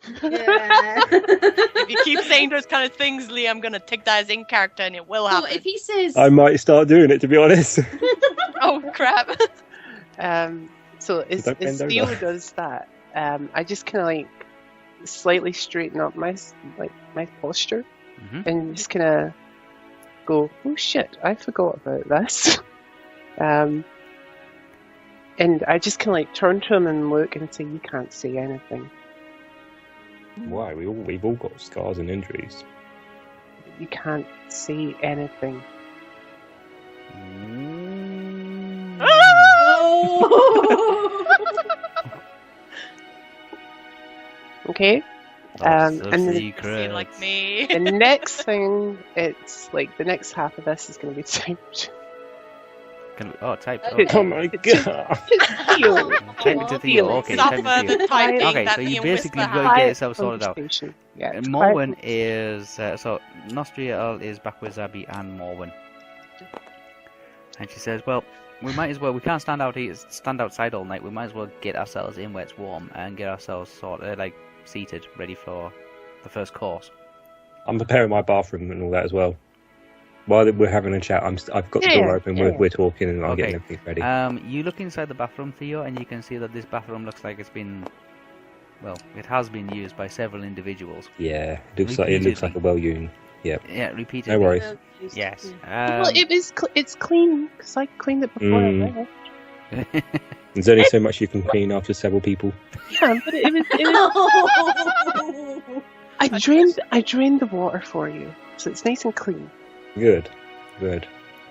Yeah. If you keep saying those kind of things, Lee, I'm going to take that as in character and it will So happen. if he says... I might start doing it, to be honest. Oh, crap. So as Theo does that, I just kind of like slightly straighten up my posture and just kind of go, oh shit, I forgot about this. And I just kind of like turn to him and look and say, you can't say anything. Why? We've all got scars and injuries. You can't say anything. Okay. That's and the secret. Like me. the next thing, it's like the next half of this is going to be typed. Typed. Okay. Oh my god. Theo. Type it to Theo. Okay, type it to Suffer Theo. the typing Okay, that so me you and basically Wispa go have. get yourself sorted out. Yeah, Morwen is so Nostriel is back with Zabi and Morwen, and she says, "Well, we might as well. We can't stand outside all night. We might as well get ourselves in where it's warm and get ourselves sort of like seated, ready for the first course." I'm preparing my bathroom and all that as well. While we're having a chat, I've got the door open. We're talking and I'm getting everything ready. You look inside the bathroom, Theo, and you can see that this bathroom looks like it's been, well, it has been used by several individuals. Yeah, it looks like a well-used. Yep. Yeah, repeatedly. No worries. Yes. Well, it's clean because I cleaned it before I left. There's only so much you can clean after several people. Yeah, but it was I drained the water for you, so it's nice and clean. Good. So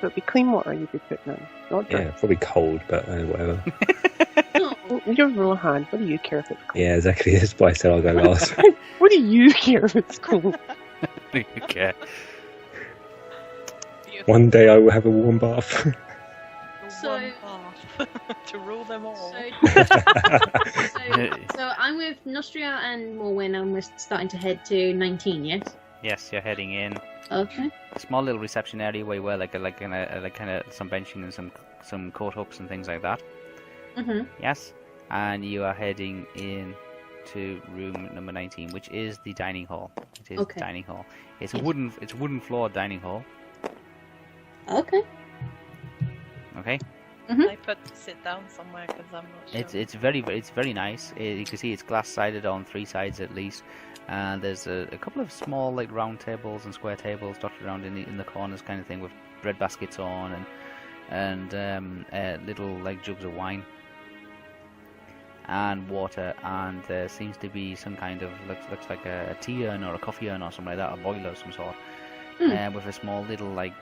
it'd be clean water you'd be putting in, not Yeah, probably cold, but whatever. You're Rohan. What do you care if it's cold? Yeah, exactly. That's why I said I'll go last. What do you care if it's cold? Okay. One day I will have a warm bath. So- to rule them all. So I'm with Nostria and Morwen, and we're starting to head to 19. Yes. Yes, you're heading in. Okay. A small little reception area where you were like kind of some benching and some coat hooks and things like that. Yes, and you are heading in to room number 19, which is the dining hall. It is the dining hall. It's a wooden floor dining hall. Okay. Okay. I put sit down somewhere because I'm not sure. It's very nice. You can see it's glass sided on 3 sides at least, and there's a couple of small like round tables and square tables dotted around in the corners, kind of thing, with bread baskets on and little like jugs of wine and water, and there seems to be some kind of looks like a tea urn or a coffee urn or something like that, a boiler of some sort, with a small little like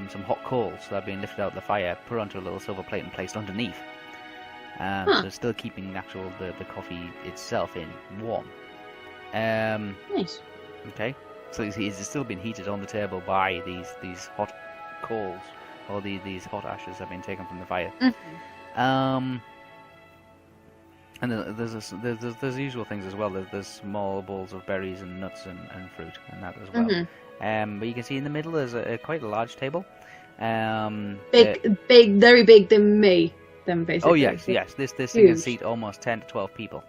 some hot coals that are being lifted out of the fire, put onto a little silver plate and placed underneath. So still keeping the coffee itself in warm. Nice. Okay, so it's still been heated on the table by these hot coals, or these hot ashes have been taken from the fire. And there's the usual things as well. There's small bowls of berries and nuts and fruit and that as well. But you can see in the middle there's quite a large table. Big, very big than me. Then basically. Oh yes. This thing can seat almost 10 to 12 people.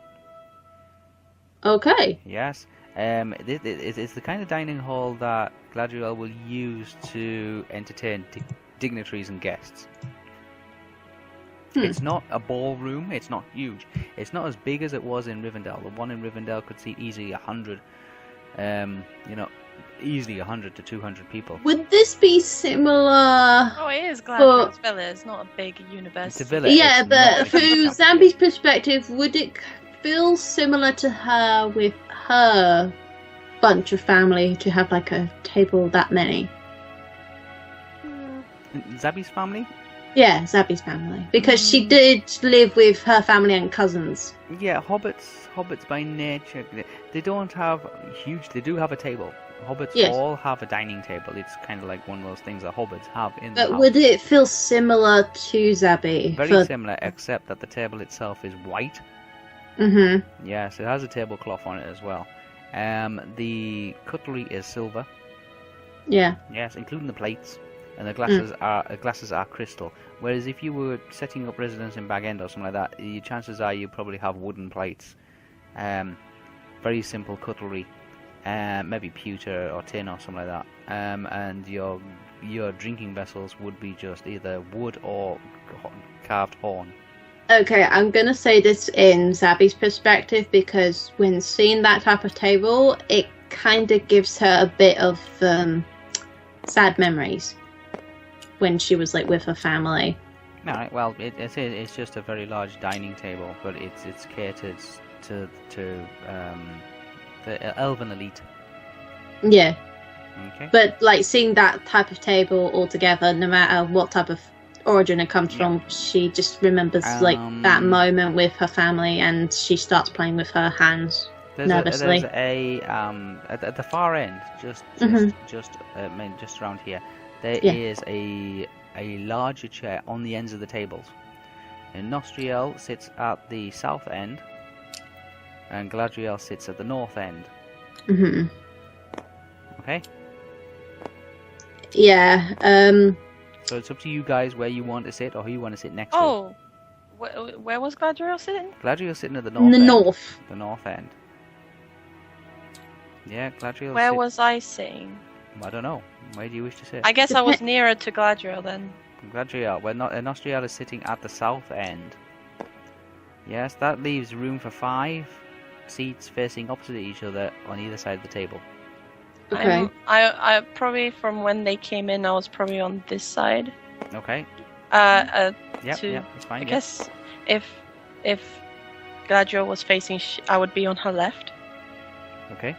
Okay. Yes. It's the kind of dining hall that Galadrial will use to entertain dignitaries and guests. It's not a ballroom. It's not huge. It's not as big as it was in Rivendell. The one in Rivendell could seat easily 100. Easily 100 to 200 people. Would this be similar? Oh, it is Galadriel's villa. It's not a big university. It's a villa. Yeah, but through Zambi's perspective, would it feel similar to her with her bunch of family to have like a table that many? Zabi's family? Yeah, Zabi's family, because she did live with her family and cousins. Yeah, hobbits by nature, they don't have huge. They do have a table. Hobbits all have a dining table. It's kind of like one of those things that hobbits have in the house. But would it feel similar to Zabi? Very similar, except that the table itself is white. Yes, it has a tablecloth on it as well. The cutlery is silver. Yeah. Yes, including the plates. And the glasses are crystal. Whereas if you were setting up residence in Bag End or something like that, your chances are you probably have wooden plates. very simple cutlery, maybe pewter or tin or something like that. And your drinking vessels would be just either wood or carved horn. Okay, I'm gonna say this in Zabi's perspective because when seeing that type of table, it kind of gives her a bit of sad memories when she was like with her family. All right. Well, it's just a very large dining table, but it's catered to the elven elite. Yeah. Okay. But like seeing that type of table altogether, no matter what type of origin it comes from, she just remembers like that moment with her family, and she starts playing with her hands nervously. There's a at the far end, just around here, there is a larger chair on the ends of the tables. And Nostriel sits at the south end, and Galadriel sits at the north end. Mm-hmm. Okay. Yeah. So it's up to you guys where you want to sit or who you want to sit next to. Where was Galadriel sitting? Galadriel's sitting at the north end. The north end. Yeah, Galadriel. Where was I sitting? I don't know. Where do you wish to sit? I guess I was nearer to Galadriel then. Galadriel. Nostriel is sitting at the south end. Yes, that leaves room for 5 seats facing opposite each other on either side of the table. Okay. I probably from when they came in, I was probably on this side. Okay. Yeah, that's fine. I guess if Galadriel was facing, I would be on her left. Okay.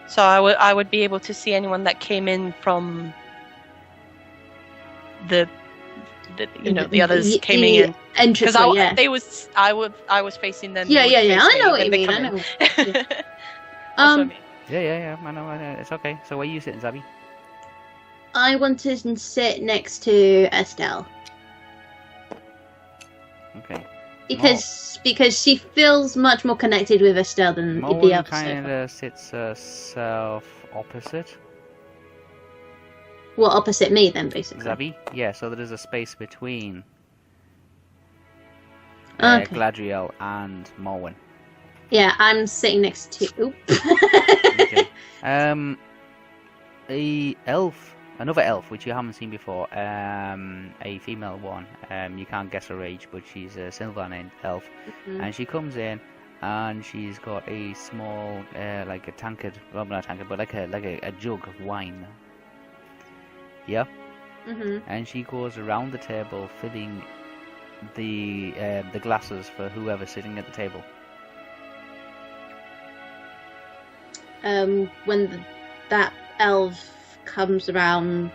So I would be able to see anyone that came in from the others came in. Because I was facing them. Yeah. I know what you mean. I know. Yeah. I know. It's okay. So where are you sitting, Zabi? I wanted to sit next to Estel. Okay. Because she feels much more connected with Estel than the other. Kind of sits self opposite. Well, opposite me then, basically. Zabi? Yeah. So there is a space between Galadriel and Morwen. Yeah, I'm sitting next to. Okay. Another elf, which you haven't seen before. A female one. You can't guess her age, but she's a Sylvan elf, and she comes in, and she's got a small, like a tankard, well, not a tankard, but like a jug of wine. Yeah. And she goes around the table filling the glasses for whoever's sitting at the table. When that elf comes around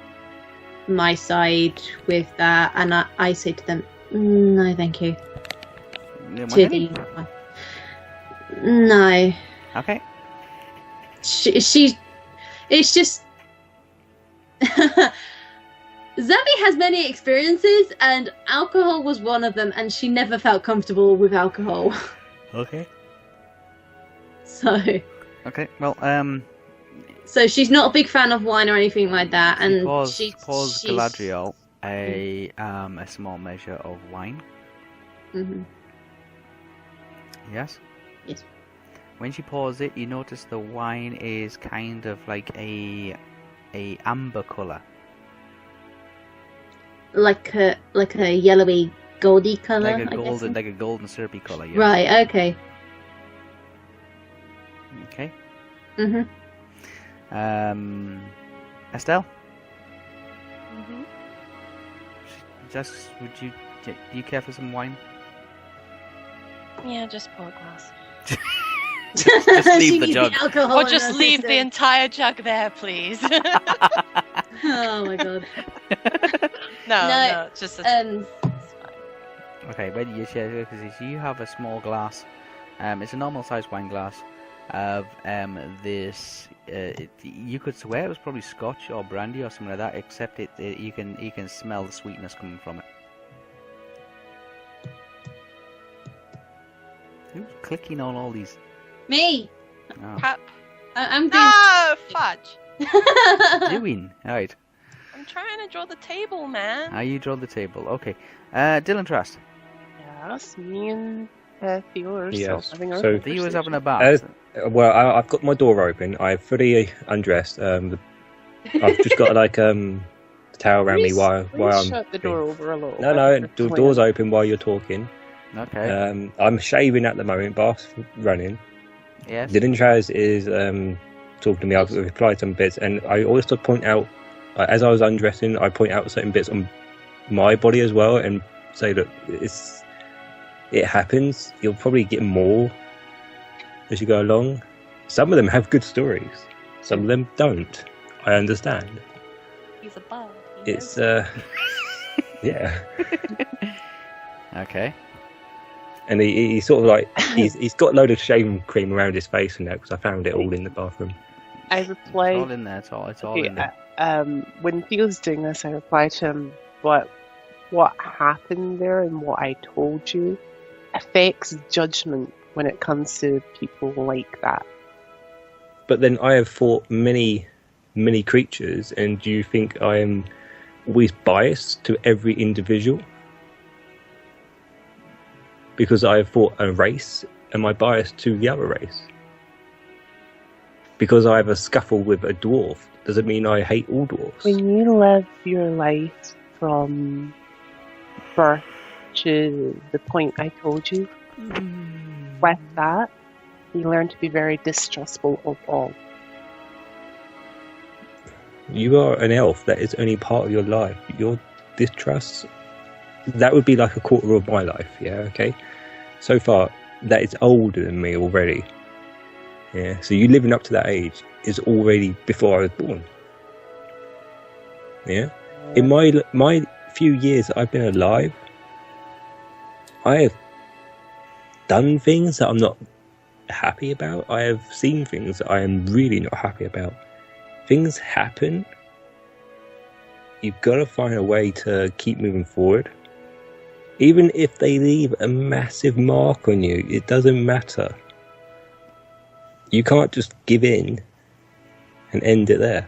my side with that, and I say to them, no, thank you. No. Okay. It's just Zabi has many experiences, and alcohol was one of them, and she never felt comfortable with alcohol. Okay. So. Okay. Well. So she's not a big fan of wine or anything like that, and she pours Galadriel a small measure of wine. Yes. Yes. When she pours it, you notice the wine is kind of like a amber color. Like a yellowy, goldy color. Like a golden syrupy color. Yeah. Right. Okay. Okay. Estel? Just, do you care for some wine? Yeah, just pour a glass. just leave the jug. Or just leave the entire jug there, please. Oh my god. No, just it's fine. Okay, ready your share, because you have a small glass. It's a normal sized wine glass of this. You could swear it was probably Scotch or brandy or something like that, except you can smell the sweetness coming from it. Who's clicking on all these? Me. Oh. I'm doing. No, fudge. Doing alright. I'm trying to draw the table, man. You draw the table. Okay. Dúlintrast. Yes, me and Theo Yes. having a So Theo was having a bath. Well, I've got my door open. I've fully undressed. I've just got like the towel around me while I'm. Shut the door over a little. No, the door's open while you're talking. Okay. I'm shaving at the moment. Bath's running. Yes. Dúlintrast is talking to me. I've replied some bits, and I always to point out as I was undressing. I point out certain bits on my body as well, and say that it happens. You'll probably get more as you go along. Some of them have good stories. Some of them don't. I understand. He's a bug. It's yeah. Okay. And he's sort of like he's got a load of shaving cream around his face and that because I found it all in the bathroom. I replied. It's all in there. It's all in there. When Theo's doing this, I replied to him, what happened there and what I told you affects judgment when it comes to people like that. But then I have fought many creatures, and do you think I am always biased to every individual? Because I have fought a race, am I biased to the other race? Because I have a scuffle with a dwarf, does it mean I hate all dwarfs? When you live your life from birth to the point I told you, with that, you learn to be very distrustful of all. You are an elf, that is only part of your life. Your distrust, that would be like a quarter of my life, yeah, okay? So far, that is older than me already. Yeah, so you living up to that age is already before I was born. Yeah? In my few years that I've been alive, I have done things that I'm not happy about. I have seen things that I am really not happy about. Things happen. You've got to find a way to keep moving forward. Even if they leave a massive mark on you, it doesn't matter. You can't just give in and end it there.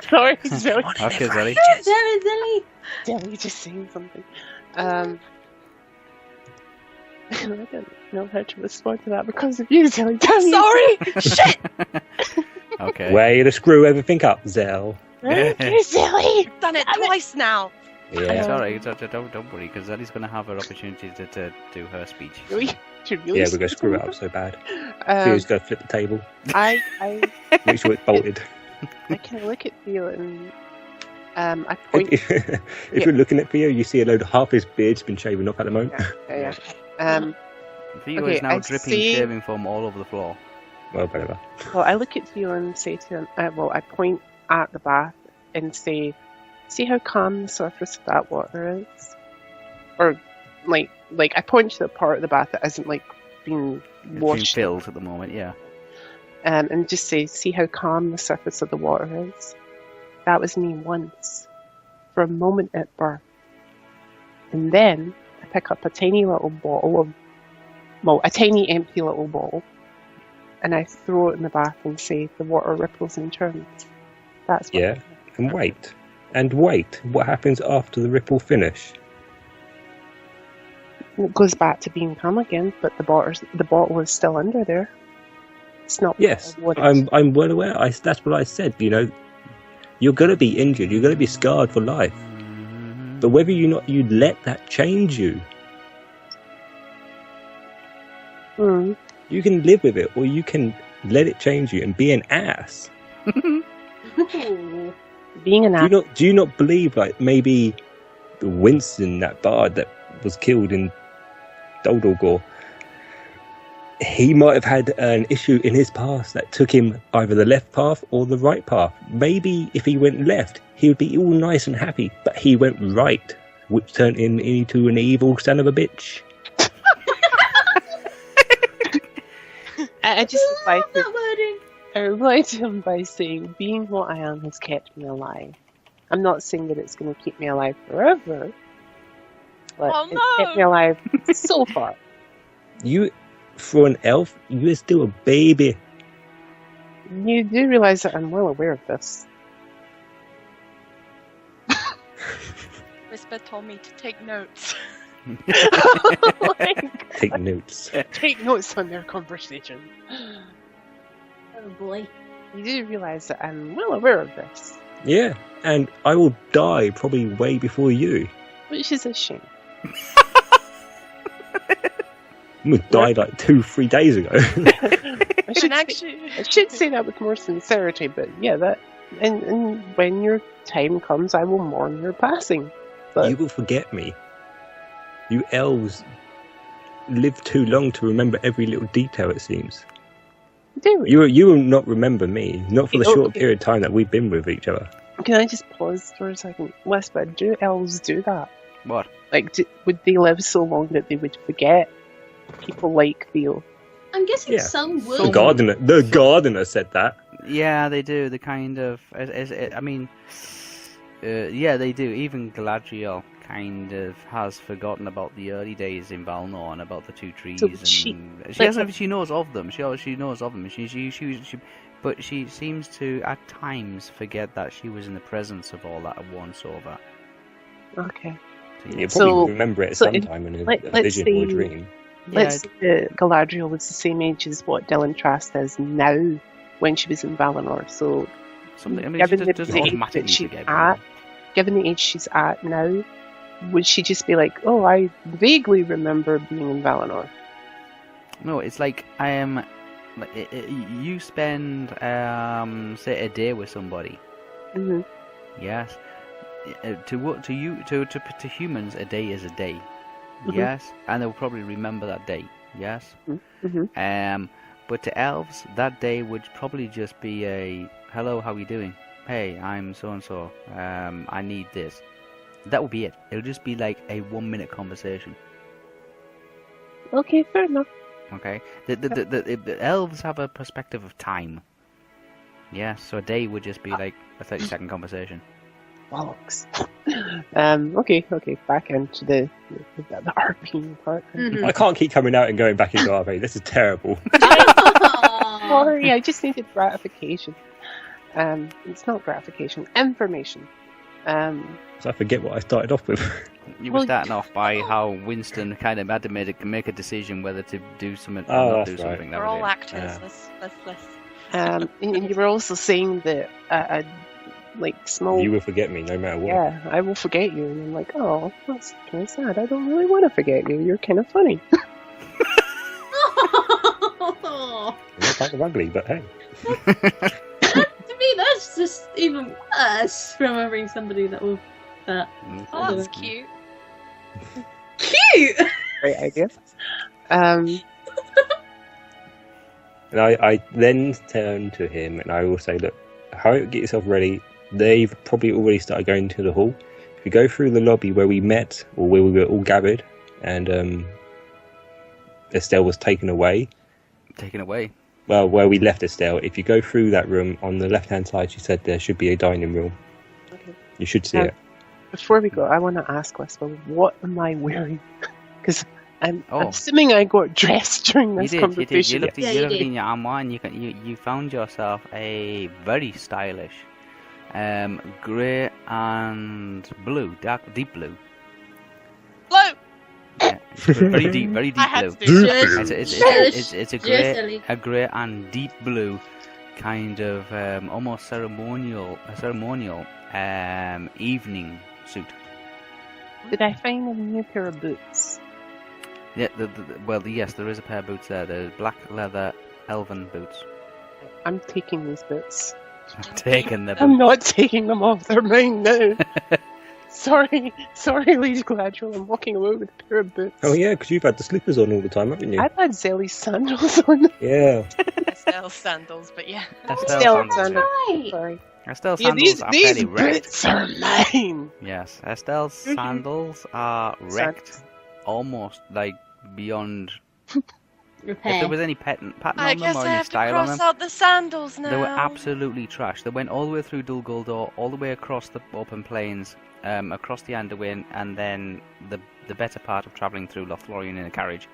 Sorry, Zellie. Okay, Zellie. Zellie just saying something. I don't know how to respond to that because of you, Zellie. Sorry! Shit! Okay. Way to screw everything up, Zell. Zellie! You've done it twice now! Yeah. It's alright, don't worry, because Zellie's going to have her opportunity to do her speech. Yeah, we're going to screw it up so bad. Theo's going to flip the table. I Make sure it's bolted. I can look at Theo and I point. If you're looking at Theo, you see a load of half his beard's been shaven off at the moment. Yeah. Theo is now dripping shaving foam all over the floor. Well, whatever. Well, I look at Theo and say to him, I point at the bath and say, see how calm the surface of that water is? Or, like I point to the part of the bath that isn't, being washed. It's being filled at the moment, yeah. And just say, see how calm the surface of the water is? That was me once, for a moment at birth. And then I pick up a tiny little bottle a tiny empty little bottle, and I throw it in the bath and say, the water ripples and turns. That's what yeah, and wait. And wait, what happens after the ripple finish? It goes back to being calm again, but the bottle is still under there. It's not. Yes, I'm well aware. That's what I said. You're going to be injured. You're going to be scarred for life. But whether you let that change you. You can live with it, or you can let it change you and be an ass. Being an ass. Do you not believe maybe Winston, that bard that was killed in Dúlintrast, he might have had an issue in his past that took him either the left path or the right path. Maybe if he went left, he would be all nice and happy, but he went right, which turned him into an evil son of a bitch. I just replied to him by saying, being what I am has kept me alive. I'm not saying that it's going to keep me alive forever, but it's kept me alive so far. You, for an elf, you're still a baby. You do realise that I'm well aware of this. Wispa told me to take notes. Take notes. Take notes on their conversation. Oh boy. You do realise that I'm well aware of this. Yeah, and I will die probably way before you. Which is a shame. I died like 2-3 days ago. I should say that with more sincerity, but yeah, that and when your time comes, I will mourn your passing. But you will forget me. You elves live too long to remember every little detail, it seems. Do we? You will not remember me, not for the short period of time that we've been with each other. Can I just pause for a second? Wispa, do elves do that? What? Like, would they live so long that they would forget people like Theo? I'm guessing some would. The gardener said that. Yeah, they do. They kind of... I mean... yeah, they do. Even Galadrial kind of has forgotten about the early days in Valnor and about the two trees. So she knows of them. She knows of them. But she seems to at times forget that she was in the presence of all that once over. Okay. So, you probably remember it sometime in a vision or a dream. Let's say Galadrial was the same age as what Dúlintrast is now when she was in Valinor. So, given the age she's at now, would she just be like, "Oh, I vaguely remember being in Valinor"? No, it's like you spend say a day with somebody. Mm-hmm. Yes. To humans, a day is a day. Mm-hmm. Yes, and they'll probably remember that day. Yes. Mm-hmm. But to elves, that day would probably just be a hello, how are you doing? Hey, I'm so and so. I need this. That would be it. It'll just be like a 1-minute conversation. Okay, fair enough. Okay. The elves have a perspective of time. Yeah, so a day would just be like a 30-second conversation. Bollocks. Okay, back into the RP part. Mm-hmm. I can't keep coming out and going back into RP. This is terrible. Sorry, I just needed gratification. It's not gratification, information. So I forget what I started off with. You were starting off by how Winston kind of had to make a decision whether to do something or not do something. We're all actors. Let's. And you were also saying that small. You will forget me no matter what. Yeah, I will forget you, and I'm like, oh, that's kind of sad. I don't really want to forget you. You're kind of funny. You're kind of ugly, but hey. To me, that's just even worse. Remembering somebody that will that. Oh, that's cute. Cute. Great idea. And I then turn to him and I will say, look, get yourself ready. They've probably already started going to the hall. If you go through the lobby where we met, or where we were all gathered, and Estel was taken away. Taken away? Well, where we left Estel. If you go through that room, on the left-hand side, she said there should be a dining room. Okay. You should see it. Before we go, I want to ask Wispa, what am I wearing? Because I'm assuming I got dressed during this conversation. You looked in your armoire and you found yourself a very stylish grey and blue, deep blue. Blue! Yeah, very deep blue. It's a grey and deep blue, kind of almost ceremonial evening suit. Did I find a new pair of boots? Yeah, yes, there is a pair of boots there. The black leather elven boots. I'm taking these boots. Taking them. I'm not taking them off. They're mine now. Sorry, Lady Galadrial. I'm walking away with a pair of boots. Oh yeah, because you've had the slippers on all the time, haven't you? I've had Zellie's sandals on. Yeah. Estel's sandals, but yeah. Estel's sandals. Sorry. Estel's sandals are fairly wrecked. These boots are mine. Yes, Estel's sandals are wrecked, almost like beyond repair. If there was any pattern on them or any style on them, out the sandals now. They were absolutely trash. They went all the way through Dol Guldur, all the way across the open plains, across the Anduin, and then the better part of travelling through Lothlorien in a carriage.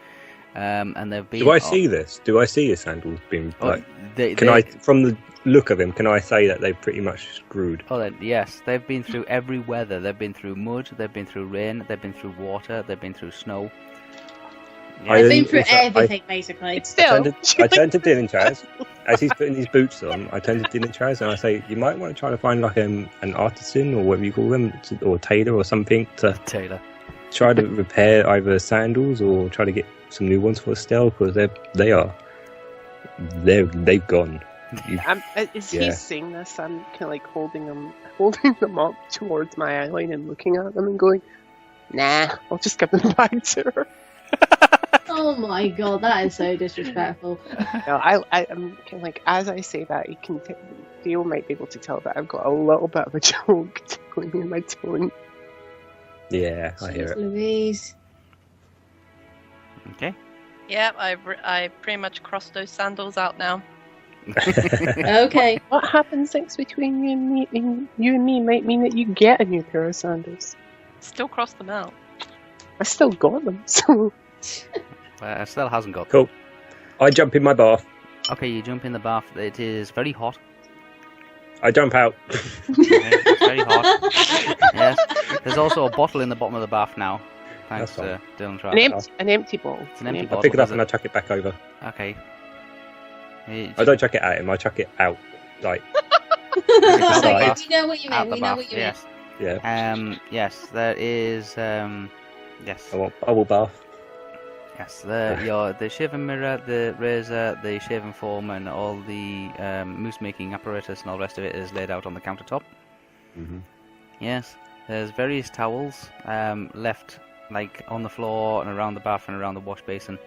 And they've been. Do I see this? Do I see his sandals being like? I, from the look of him, can I say that they've pretty much screwed? Oh, yes, they've been through every weather. They've been through mud. They've been through rain. They've been through water. They've been through snow. Yeah. I've been through everything, basically. I turned to Dúlintrast as he's putting his boots on. I turned to Dúlintrast and I say, you might want to try to find like an artisan or whatever you call them, or tailor or something to try to repair either sandals or try to get some new ones for Estel, because they've gone. Is he seeing this? I'm kind of like holding them up towards my eyeline and looking at them and going, nah, I'll just give them back to her. Oh my god, that is so disrespectful. No, I'm kind of like, as I say that, Theo might be able to tell that I've got a little bit of a joke going in my tone. Yeah, I hear it. Louise. Okay. Yeah, I pretty much crossed those sandals out now. Okay. What happens next between you and me might mean that you get a new pair of sandals. Still cross them out. I still got them, so... Estel hasn't got them. Cool. I jump in my bath. Okay, you jump in the bath. It is very hot. I jump out. It's very hot. Yes. There's also a bottle in the bottom of the bath now. Thanks to Dúlintrast. An empty bottle. It's an empty bottle. I pick it up and I chuck it back over. Okay. I don't chuck it at him, I chuck it out. Like... We know what you mean. We know what you mean. Yes. Yeah. Yes, there is. Yes. I want bubble bath. Yes. The shaving mirror, the razor, the shaving foam, and all the mousse making apparatus and all the rest of it is laid out on the countertop. Mm-hmm. Yes. There's various towels left, like on the floor and around the bath and around the wash basin.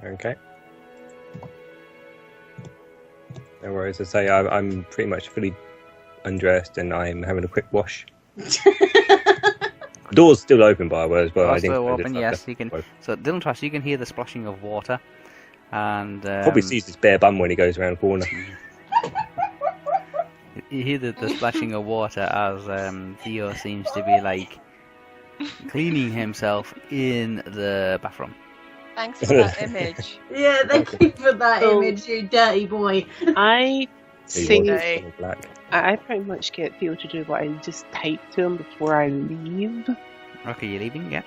Okay. No worries. I say I'm pretty much fully undressed and I'm having a quick wash. Door's still open, by the way, as well. Door's still open, yes. You can. So, Dúlintrast, you can hear the splashing of water, and probably sees his bare bum when he goes around the corner. You hear the splashing of water as Theo seems to be like cleaning himself in the bathroom. Thanks for that image. Yeah, thank you for that image, you dirty boy. I pretty much get Theo to do what I just type to him before I leave. Okay, you're leaving, yeah?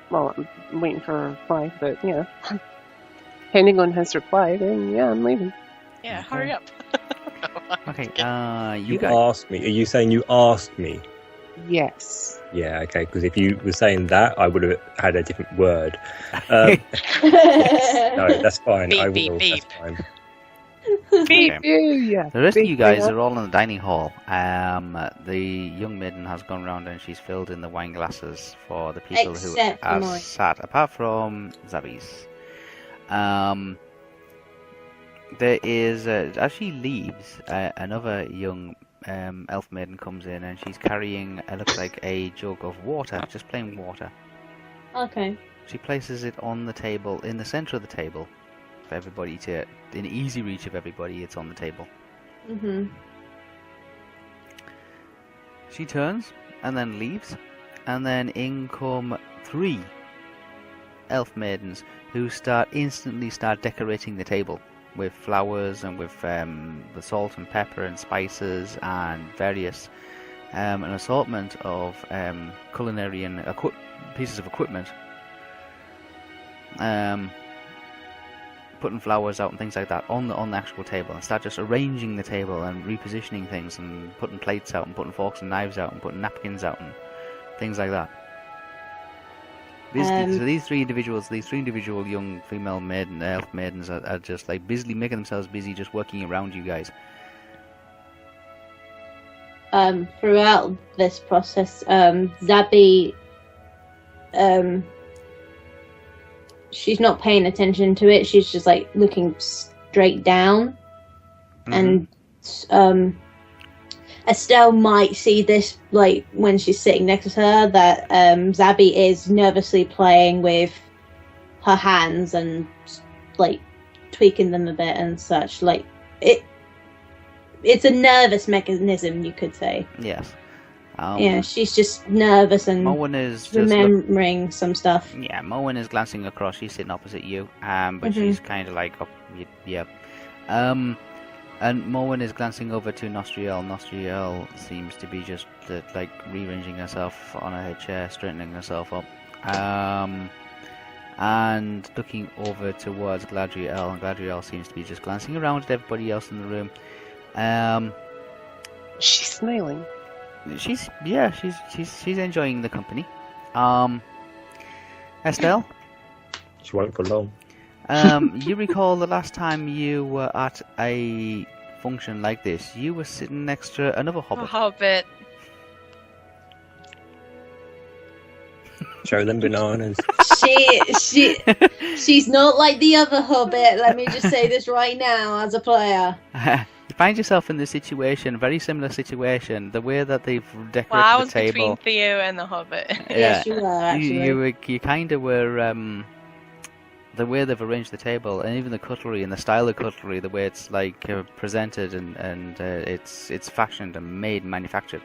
Well, I'm waiting for a reply, but yeah. Depending on his reply, then yeah, I'm leaving. Yeah, hurry up. Okay, you asked me. Are you saying you asked me? Yes. Yeah, okay, because if you were saying that, I would have had a different word. No, that's fine. Beep, I will. Beep, beep. That's fine. Okay. Yeah. The rest of you guys are all in the dining hall. The young maiden has gone round and she's filled in the wine glasses for the people who are sat, apart from Zabi's. There is, as she leaves, another young elf maiden comes in and she's carrying, it looks like a jug of water, just plain water. Okay. She places it on the table, in the centre of the table, for everybody to, in easy reach of everybody, it's on the table. Mm-hmm. She turns and then leaves, and then in come 3 elf maidens who instantly start decorating the table with flowers and with salt and pepper and spices and various an assortment of culinary and pieces of equipment. Putting flowers out and things like that on the actual table, and start just arranging the table and repositioning things and putting plates out and putting forks and knives out and putting napkins out and things like that. So these three individual young female elf maidens are just like busily making themselves busy, just working around you guys. Throughout this process, Zabi, she's not paying attention to it. She's just like looking straight down, and Estel might see this, like when she's sitting next to her, that Zabi is nervously playing with her hands and like tweaking them a bit and such. Like it's a nervous mechanism, you could say. Yes. Yeah, she's just nervous and remembering some stuff. Yeah, Moen is glancing across. She's sitting opposite you, but she's kind of like, oh, yeah. And Moen is glancing over to Nostriel. Nostriel seems to be just like rearranging herself on her chair, straightening herself up, and looking over towards Galadriel. And Galadriel seems to be just glancing around at everybody else in the room. She's smiling. She's enjoying the company. Estel? She won't for long. You recall the last time you were at a function like this, you were sitting next to another Hobbit. A Hobbit. Show them bananas. She's not like the other Hobbit. Let me just say this right now as a player. You find yourself in this situation, very similar situation. The way that they've decorated I was the table. Between Theo and the Hobbit. Yeah, yes, you were actually. You kind of were. The way they've arranged the table, and even the cutlery and the style of cutlery, the way it's like presented and it's fashioned and made and manufactured,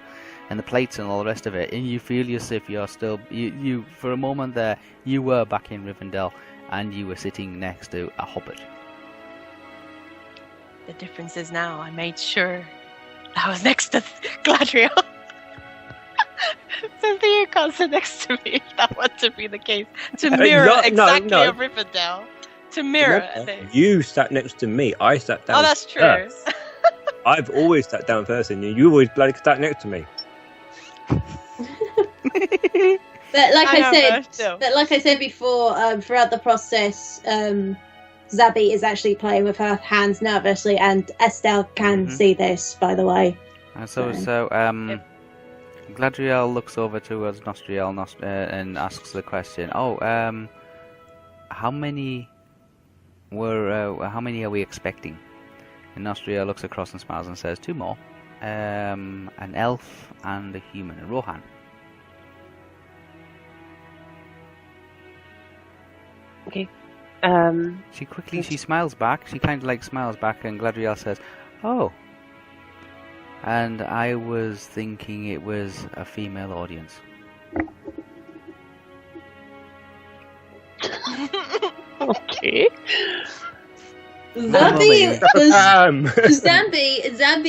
and the plates and all the rest of it, and you feel as if you're still you for a moment there you were back in Rivendell and you were sitting next to a Hobbit. The difference is now I made sure I was next to Galadriel. So Theo can't sit next to me if that were to be the case. To mirror a Rivendell. To mirror things. You sat next to me. I sat down. Oh, that's true. I've always sat down first, and you always bloody sat next to me. But like I said before, throughout the process, Zabi is actually playing with her hands nervously, and Estel can see this, by the way. Galadriel looks over towards Nostriel and asks the question, how many are we expecting? And Nostriel looks across and smiles and says, 2 more. An elf and a human, a Rohan. Okay. She smiles back. She kind of like smiles back, and Galadriel says, "Oh." And I was thinking it was a female audience. Okay. Zambi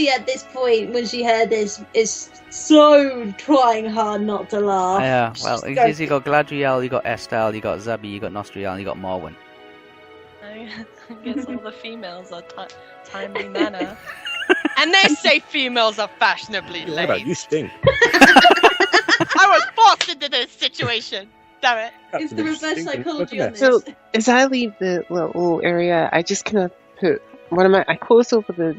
at this point, when she heard this, is so trying hard not to laugh. Yeah, well, you got Galadriel, you got Estel, you got Zabi, you got Nostriel, and you got Morwen. I guess all the females are timely manner. And they say females are fashionably late. What about you stink? I was forced into this situation. Damn it. It's the reverse psychology on this. So, as I leave the little area, I just kind of put I close over the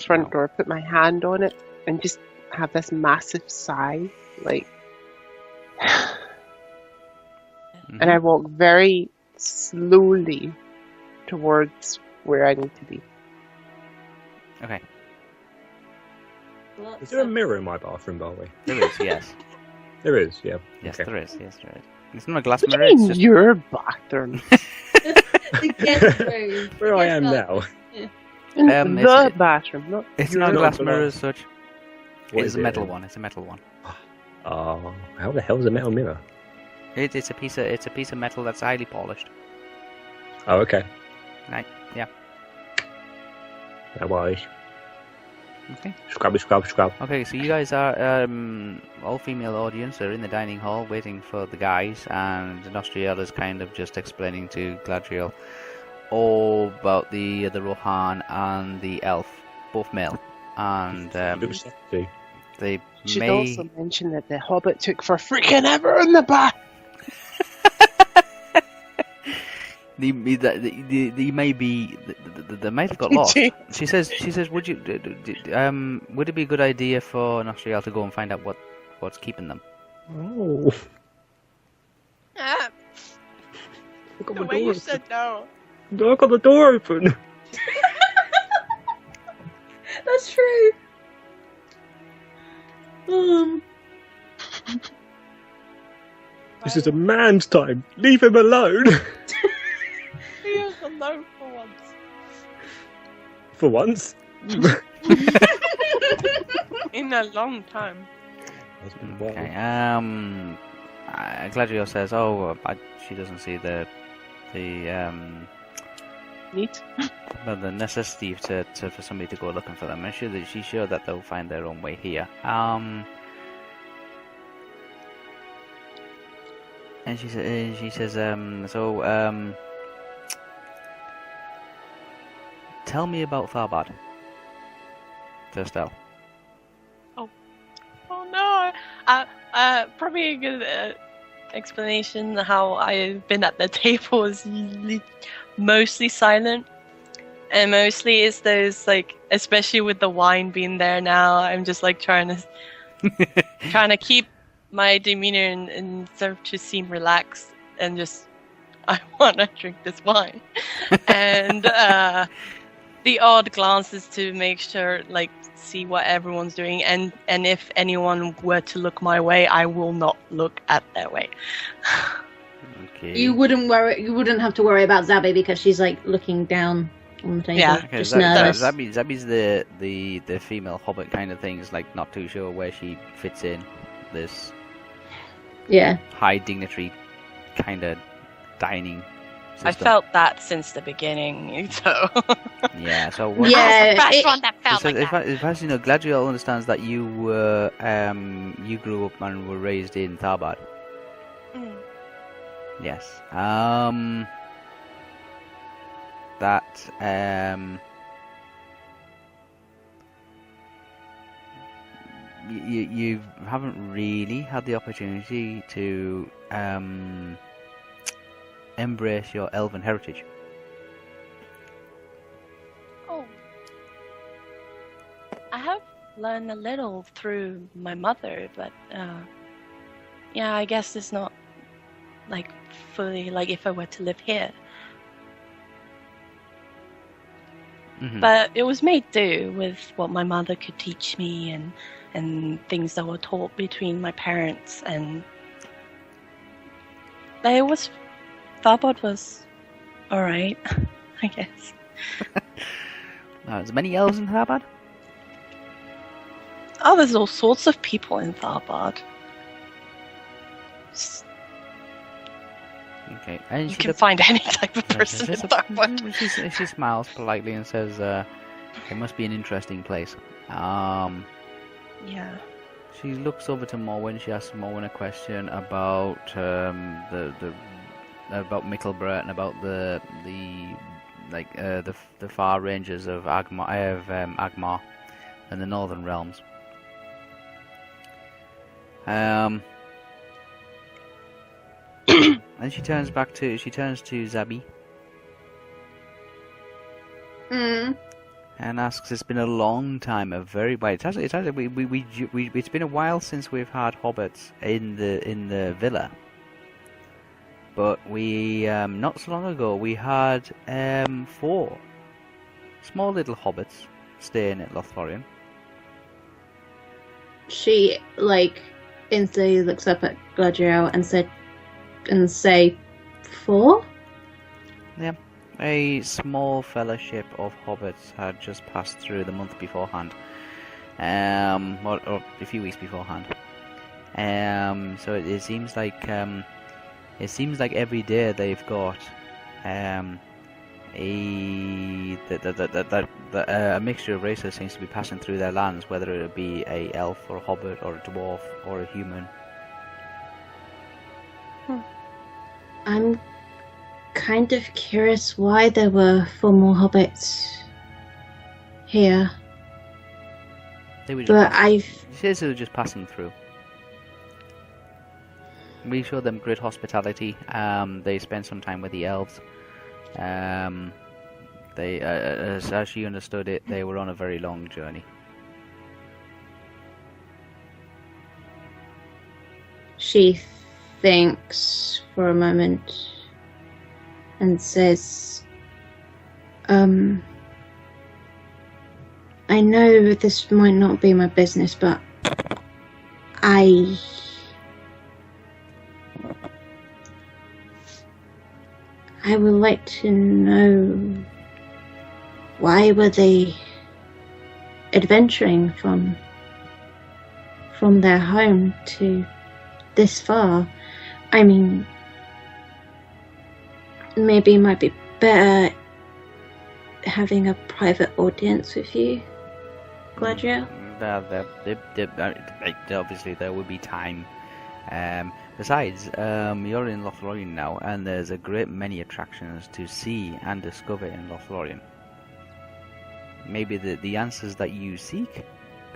front door, put my hand on it, and just have this massive sigh, and I walk very slowly towards where I need to be. Okay. Is there a mirror in my bathroom, by the way? There is, yes. There is, yeah. Yes, okay. there is. Yes, there is. It's not a glass What mirror. do you mean it's just your bathroom? Where I am now. Yeah. The bathroom, not. It's not a glass mirror mirror as such. It's a metal one. It's a metal one. Oh, how the hell is a metal mirror? It's a piece of metal that's highly polished. Oh, okay. Right. Yeah. No worries. Okay. Scrub. Okay, so you guys are all female audience are in the dining hall waiting for the guys, and Nostriel is kind of just explaining to Galadriel all about the Rohan and the elf, both male, and they should may also mention that the Hobbit took for freaking ever in the bath. They may have got lost. She says, would it be a good idea for Nostriel to go and find out what's keeping them? Oh. The way you said no. I got the door open. That's true. This is a man's time. Leave him alone. He is alone for once. For once? In a long time. Okay. Galadrial says, "Oh, she doesn't see the Neat. well, the necessity for somebody to go looking for them. She's sure that they'll find their own way here. And she says, tell me about Tharbad. To Estel. Oh no! Probably a good explanation how I've been at the table is usually mostly silent, and mostly is those like, especially with the wine being there now, I'm just like trying to keep my demeanor and sort of to seem relaxed and just I want to drink this wine, and the odd glances to make sure like see what everyone's doing, and if anyone were to look my way, I will not look at their way. Okay. You wouldn't have to worry about Zabi because she's like looking down on the table. Yeah. Okay, just nervous. Zabi's the female hobbit kind of thing. Is like not too sure where she fits in this high dignitary kind of dining system. I felt that since the beginning, so yeah. So I was the first one that felt like that. In fact, Galadriel understands that you were you grew up and were raised in Tharbad. Mm. Yes. That you haven't really had the opportunity to embrace your elven heritage. Oh, I have learned a little through my mother, but yeah, I guess it's not like fully like if I were to live here. Mm-hmm. But it was made do with what my mother could teach me and things that were taught between my parents, and Tharbad was alright, I guess. There's many elves in Tharbad? Oh, there's all sorts of people in Tharbad. Okay. And You can find any type of person in Tharbad. She smiles politely and says, it must be an interesting place. Yeah. She looks over to Morwen. She asks Morwen a question about about Mickleborough and about the far ranges of Agmar and the Northern Realms. And she turns to Zabi. And asks, it's been a long time, it's been a while since we've had hobbits in the villa. But we, not so long ago, we had 4 small little hobbits staying at Lothlorien. She like instantly looks up at Galadriel and say 4? Yeah. A small fellowship of hobbits had just passed through the month beforehand, or a few weeks beforehand. So it seems like every day they've got a mixture of races seems to be passing through their lands, whether it be a elf or a hobbit or a dwarf or a human. I'm kind of curious why there were 4 more hobbits here. She says they were just passing through. We showed them great hospitality. They spent some time with the elves. They, as she understood it, they were on a very long journey. She thinks for a moment and says, I know this might not be my business, but I would like to know, why were they adventuring from from their home to this far. I mean, maybe it might be better having a private audience with you, Galadriel. Obviously, there will be time. Besides, you're in Lothlorien now, and there's a great many attractions to see and discover in Lothlorien. Maybe the answers that you seek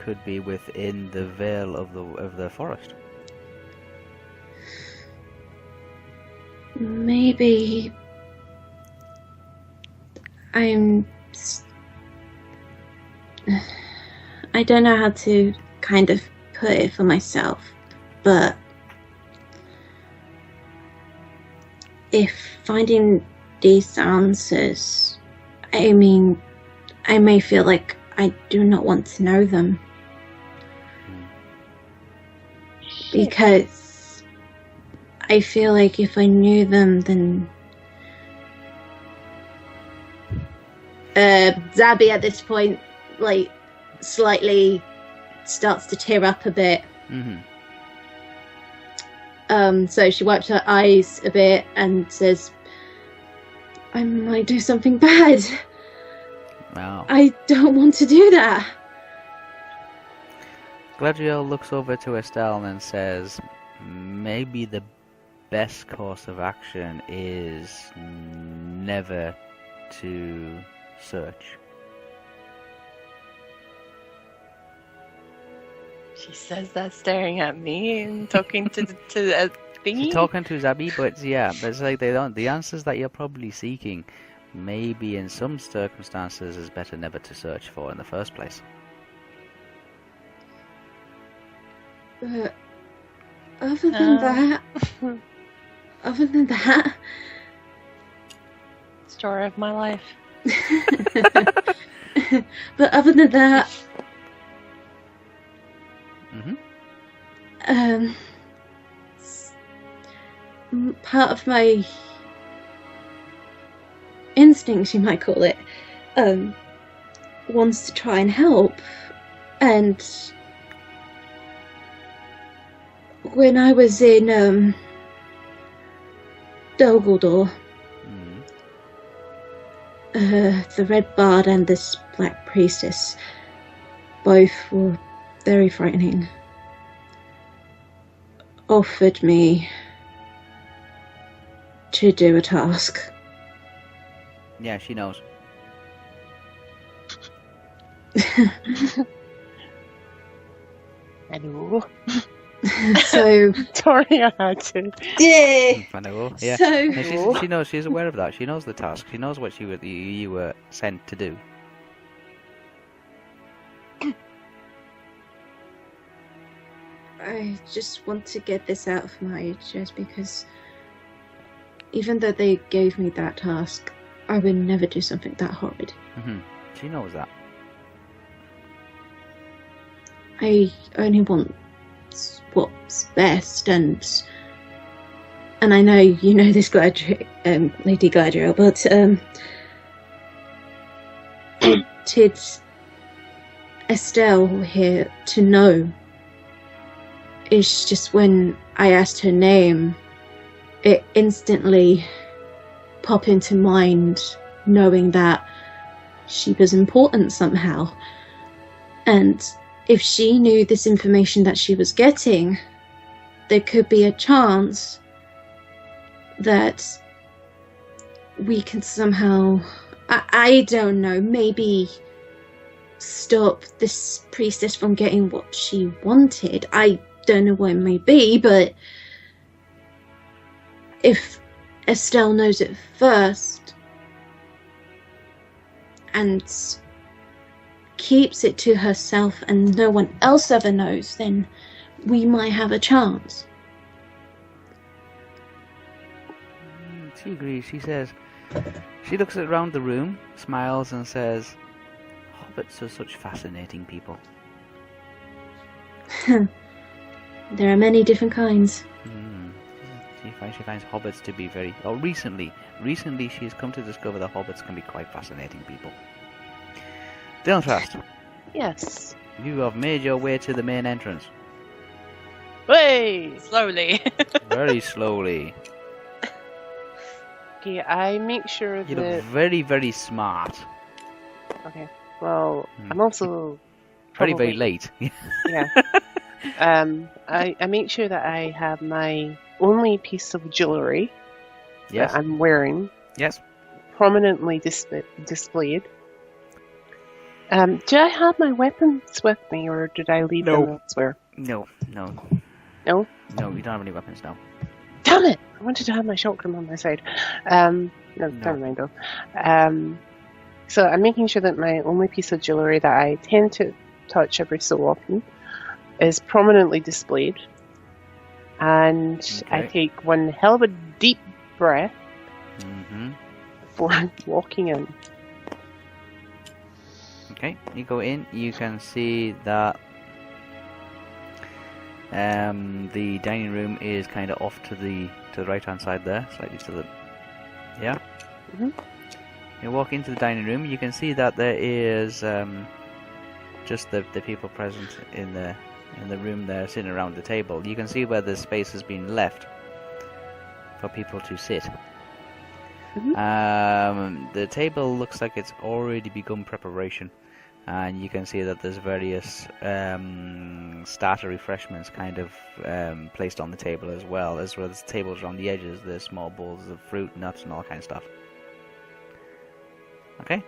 could be within the veil of the forest. Maybe I don't know how to kind of put it for myself, but if finding these answers, I mean, I may feel like I do not want to know them. Because I feel like if I knew them, then Zabi at this point, like, slightly starts to tear up a bit. So she wipes her eyes a bit and says, I might do something bad. Wow. I don't want to do that. Galadriel looks over to Estel and says, maybe the best course of action is never to search. She says that staring at me and talking to a thingy. She's talking to Zabi, but yeah, but it's like they don't. The answers that you're probably seeking, maybe in some circumstances, is better never to search for in the first place. But other than that, story of my life. But other than that, part of my instincts, you might call it, wants to try and help. And when I was in Dúlintrast, the Red Bard and this Black Priestess both were very frightening. Offered me to do a task. Yeah, she knows. Hello. So sorry, I had to. Yeah. I know. Yeah. So No, she knows. She's aware of that. She knows the task. She knows what you were sent to do. I just want to get this out of my chest because even though they gave me that task, I would never do something that horrid. She knows that. I only want what's best, and I know you know this, Lady Galadriel, but I did Estel here to know. It's just when I asked her name, it instantly popped into mind, knowing that she was important somehow. And if she knew this information that she was getting, there could be a chance that we can somehow, I don't know, maybe stop this priestess from getting what she wanted. I don't know what it may be, but if Estel knows it first and keeps it to herself and no one else ever knows, then we might have a chance. She agrees. She says, she looks around the room, smiles and says, hobbits are such fascinating people. There are many different kinds. She finds hobbits to be very... Oh, recently she has come to discover that hobbits can be quite fascinating people. Dúlintrast. Yes. You have made your way to the main entrance. Way! Slowly. Very slowly. Okay, I make sure You that... look very, very smart. Okay, well, I'm also... Very, probably... very late. Yeah. I make sure that I have my only piece of jewellery Yes. that I'm wearing Yes. prominently displayed. Do I have my weapons with me, or did I leave them elsewhere? No. No? No, you don't have any weapons now. Damn it! I wanted to have my shotgun on my side. No, never mind though. So I'm making sure that my only piece of jewellery that I tend to touch every so often is prominently displayed. And I take one hell of a deep breath before walking in. Okay, you go in, you can see that the dining room is kind of off to the right hand side there, slightly to the... Yeah? You walk into the dining room, you can see that there is just the people present in the room there sitting around the table. You can see where the space has been left for people to sit. The table looks like it's already begun preparation, and you can see that there's various starter refreshments kind of placed on the table as well as tables around the edges. There's small bowls of fruit, nuts, and all kind of stuff. Okay.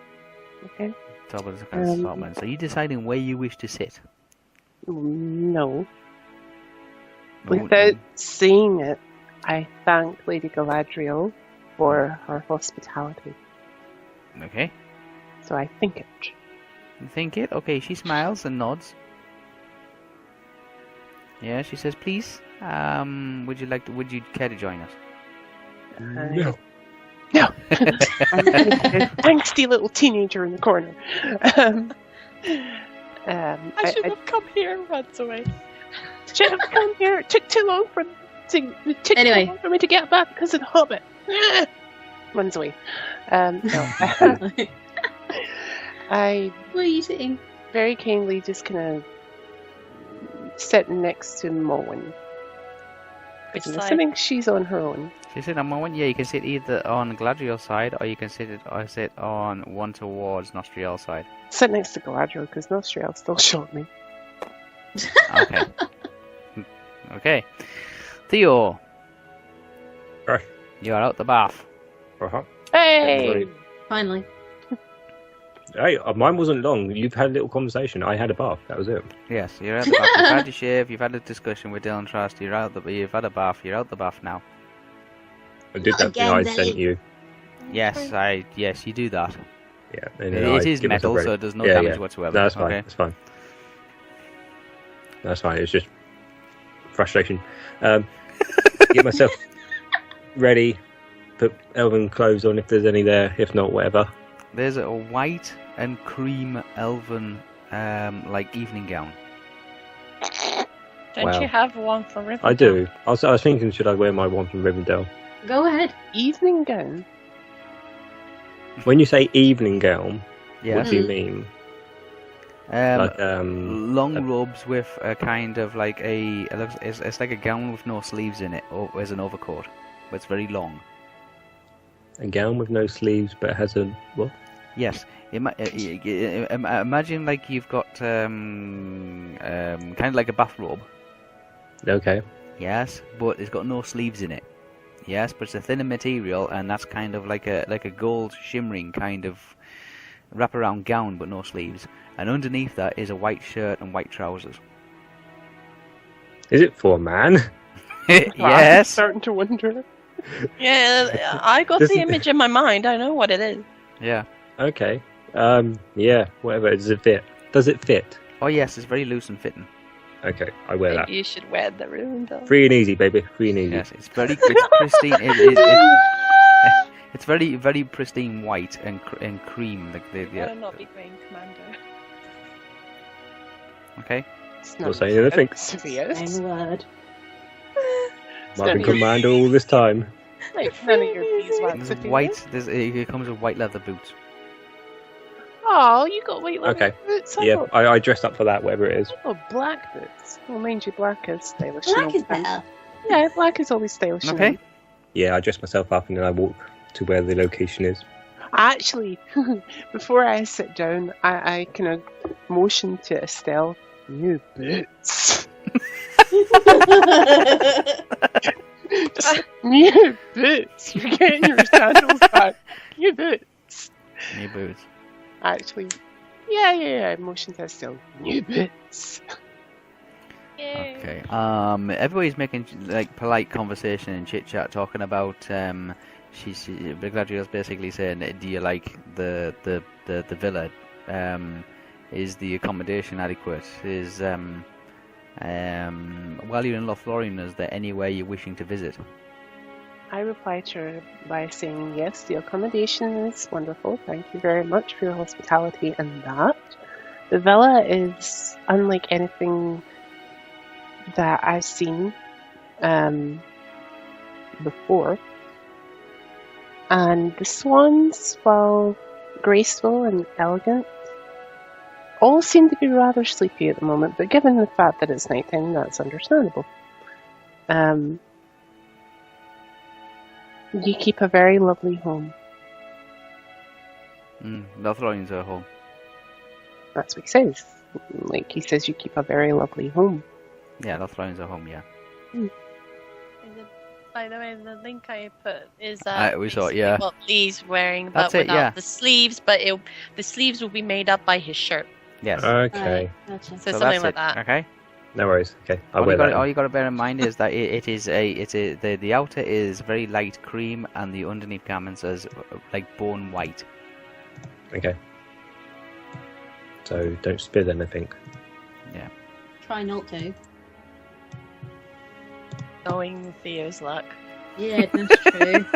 Table is a kind of assortment. So you deciding where you wish to sit? No. Without saying it, I thank Lady Galadrial for her hospitality. Okay. So I think it. You think it? Okay, she smiles and nods. Yeah, she says, please, would you care to join us? No. No! Angsty little teenager in the corner. I should have come here and runs away. Should have come here. It took too long for me to get back because of the Hobbit. Runs away. No. I Where are you sitting? very kindly just kind of sit next to Moen. Which I'm side? assuming she's on her own. She sit on one. Yeah, you can sit either on Galadriel's side, or you can sit on one towards Nostriel's side. Sit next to Galadriel because Nostriel still shot me. Okay. Okay. Theo. Right. You are out the bath. Hey! Finally. Hey, mine wasn't long. You've had a little conversation. I had a bath. That was it. Yes, you're out the bath. You've had your shave. You've had a discussion with Dúlintrast. You've had a bath. You're out the bath now. I did that thing I sent you. Yes, you do that. Yeah. And It is metal, so it does no damage whatsoever. No, that's fine. Okay. That's fine. That's fine. It's just frustration. Get myself ready. Put elven clothes on if there's any there. If not, whatever. There's a white and cream elven like evening gown. Don't you have one for Rivendell? I do. I was thinking, should I wear my one from Rivendell? Go ahead. Evening gown? When you say evening gown, Yes. what do you mean? Long robes with a kind of like it's like a gown with no sleeves in it, or as an overcoat, but it's very long. A gown with no sleeves, but has a what? Yes. Imagine like you've got kind of like a bathrobe. Okay. Yes, but it's got no sleeves in it. Yes, but it's a thinner material, and that's kind of like a gold shimmering kind of wraparound gown, but no sleeves. And underneath that is a white shirt and white trousers. Is it for a man? I'm Yes. starting to wonder. Yeah, I got the image in my mind. I know what it is. Yeah. Okay. Yeah. Whatever. Does it fit? Does it fit? Oh yes, it's very loose and fitting. Okay, I wear that. You should wear the Rivendell. Free and easy, baby. Free and easy. Yes, it's pristine. It's very, very pristine white and cream. Better not be Green Commander. Okay. Not saying anything. Same word. I've been commander all this time. Like none of your beeswax. There's white. It comes with white leather boots. Oh, you got white leather boots? I dressed up for that, whatever it is. Oh, black boots. Well, mind you, black is stylish. Black is better. Yeah, black is always stylish. Okay. Yeah, I dress myself up and then I walk to where the location is. Actually, before I sit down, I kind of motion to Estel, new boots. New boots. You're getting your sandals back. New boots. New boots. Actually, yeah. Motion to Estel, new boots. Yay. Okay. Everybody's making like polite conversation and chit chat, talking about. Galadriel's basically saying, "Do you like the villa? Is the accommodation adequate? Is while you're in Lothlorien, is there anywhere you're wishing to visit?" I reply to her by saying, yes, the accommodation is wonderful. Thank you very much for your hospitality and that. The villa is unlike anything that I've seen before. And the swans, while graceful and elegant, all seem to be rather sleepy at the moment, but given the fact that it's nighttime, that's understandable. You keep a very lovely home. Lothlorien's her home. That's what he says. Like, he says you keep a very lovely home. Yeah, Lothlorien's her home, yeah. By the way, the link I put is we saw it, yeah. what Lee's wearing, but without the sleeves. But the sleeves will be made up by his shirt. Yes. Okay. Gotcha. So something like that. Okay. No worries. Okay, I'll wear that. All you got to bear in mind is that the outer is very light cream and the underneath garments is like bone white. Okay. So don't spill anything. Yeah. Try not to. Knowing Theo's luck. Yeah, that's true.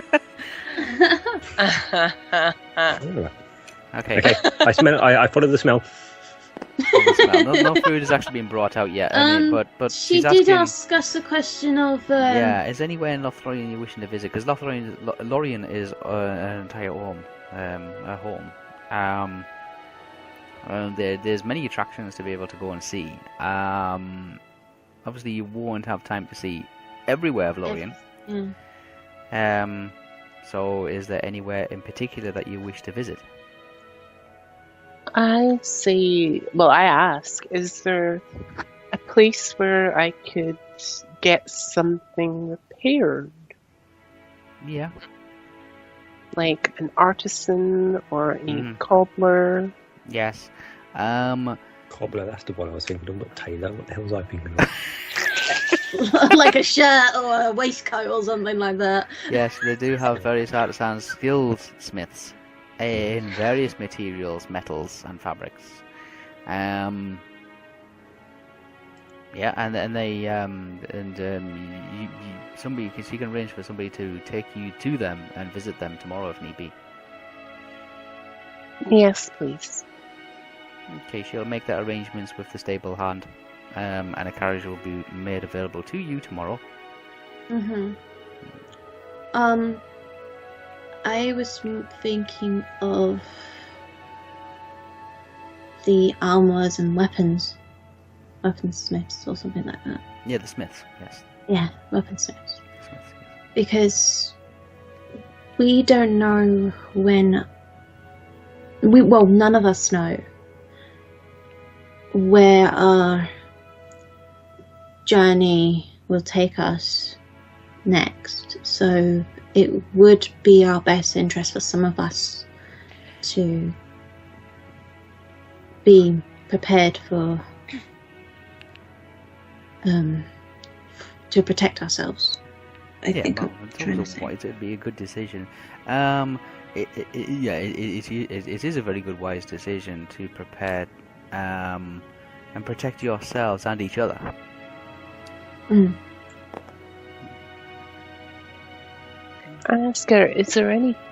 Okay. Okay. I smell. I follow the smell. No food has actually been brought out yet. But she she's did asking, ask us a question of. is anywhere in Lothlorien you're wishing to visit? Because Lothlorien is an entire home, a home. There's many attractions to be able to go and see. Obviously, you won't have time to see everywhere of Lothlorien. So, is there anywhere in particular that you wish to visit? I say, well, I ask, is there a place where I could get something repaired? Yeah. Like an artisan or a cobbler? Yes. Cobbler, that's the one I was thinking of, not tailor. What the hell was I thinking of? Like a shirt or a waistcoat or something like that. Yes, they do have various artisans, skilled smiths in various materials, metals, and fabrics. Yeah, and they somebody, because you can arrange for somebody to take you to them and visit them tomorrow if need be. Yes, please. Okay, she'll make that arrangements with the stable hand, and a carriage will be made available to you tomorrow. I was thinking of the armors and weaponsmiths or something like that. Yeah, the smiths, yes. Yeah, weaponsmiths. Because we don't know when... none of us know where our journey will take us next. So it would be our best interest for some of us to be prepared for to protect ourselves. I think I'm trying to say. It'd be a good decision. It is a very good, wise decision to prepare and protect yourselves and each other. Oscar, is there anyone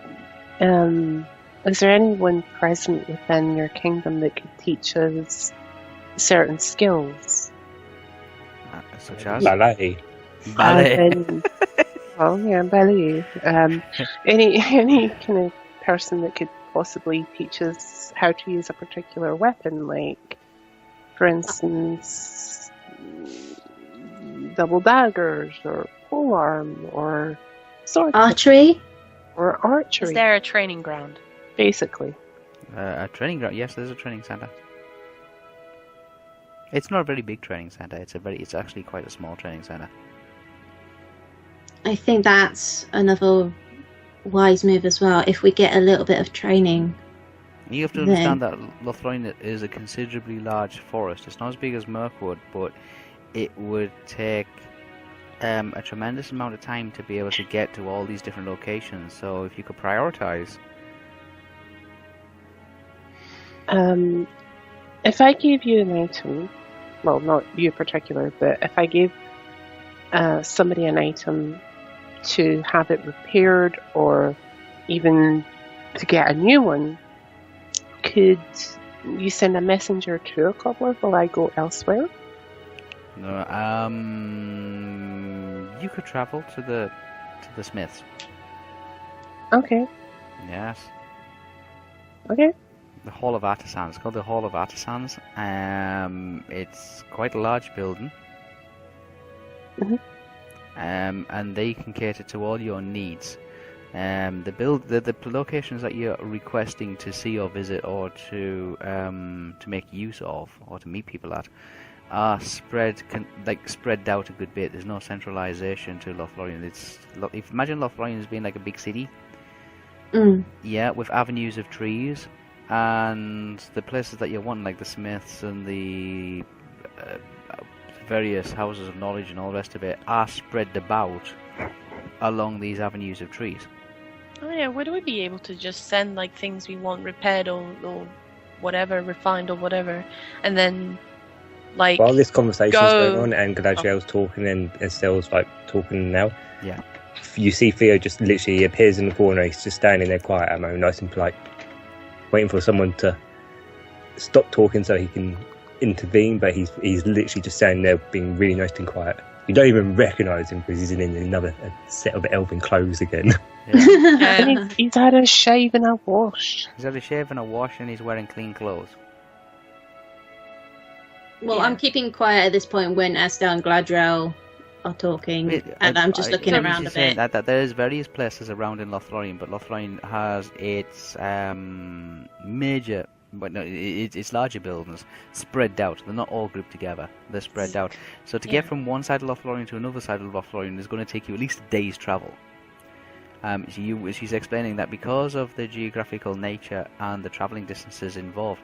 present within your kingdom that could teach us certain skills? Such as? Ballet. Well, yeah, ballet. Any kind of person that could possibly teach us how to use a particular weapon, like, for instance, double daggers, or polearm, or sword archery, or archery. Is there a training ground? Basically. A training ground? Yes, there's a training center. It's not a very big training center. It's actually quite a small training center. I think that's another wise move as well. If we get a little bit of training, you have to understand that Lothlorien is a considerably large forest. It's not as big as Mirkwood, but it would take a tremendous amount of time to be able to get to all these different locations. So if you could prioritize. If I gave you an item, well, not you in particular, but if I gave somebody an item to have it repaired or even to get a new one, could you send a messenger to a cobbler while I go elsewhere? No, you could travel to the smiths. Okay. Yes. Okay. The Hall of Artisans. It's called the Hall of Artisans. It's quite a large building. Mm-hmm. And they can cater to all your needs. The locations that you're requesting to see or visit or to make use of or to meet people at are spread out a good bit. There's no centralization to Lothlorien. Imagine Lothlorien as being like a big city. Yeah, with avenues of trees, and the places that you want, like the smiths and the various houses of knowledge and all the rest of it, are spread about along these avenues of trees. Oh yeah, would we be able to just send like things we want repaired or whatever, refined or whatever, and then like while this conversation's going on and Galadriel's talking and Estel's like talking now, yeah, you see Theo just literally appears in the corner. He's just standing there quiet at the moment, nice and polite, waiting for someone to stop talking so he can intervene, but he's literally just standing there being really nice and quiet. You don't even recognise him because he's in another set of elven clothes again. Yeah. And he's had a shave and a wash. He's had a shave and a wash, and he's wearing clean clothes. Well, I'm keeping quiet at this point when Estel and Galadriel are talking, and I'm just looking around a bit. That there's various places around in Lothlorien, but Lothlorien has its major. But no, it's larger buildings spread out. They're not all grouped together. They're spread out. So to get from one side of Lothlorien to another side of Lothlorien is going to take you at least a day's travel. She's explaining that because of the geographical nature and the travelling distances involved,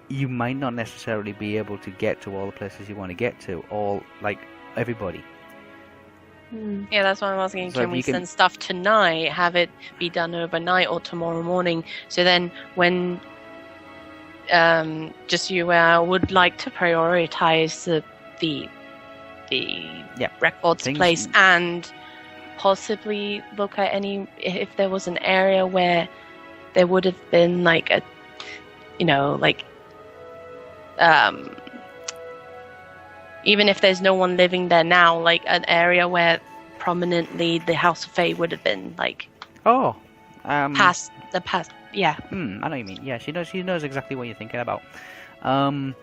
you might not necessarily be able to get to all the places you want to get to, all like everybody. Yeah, that's why I'm asking. So can we send stuff tonight, have it be done overnight or tomorrow morning? So then when just you I would like to prioritize the records place and possibly look at if there was an area where there would have been like a even if there's no one living there now, like an area where prominently the House of Fae would have been like past. Yeah. I know what you mean. Yeah, she knows exactly what you're thinking about. And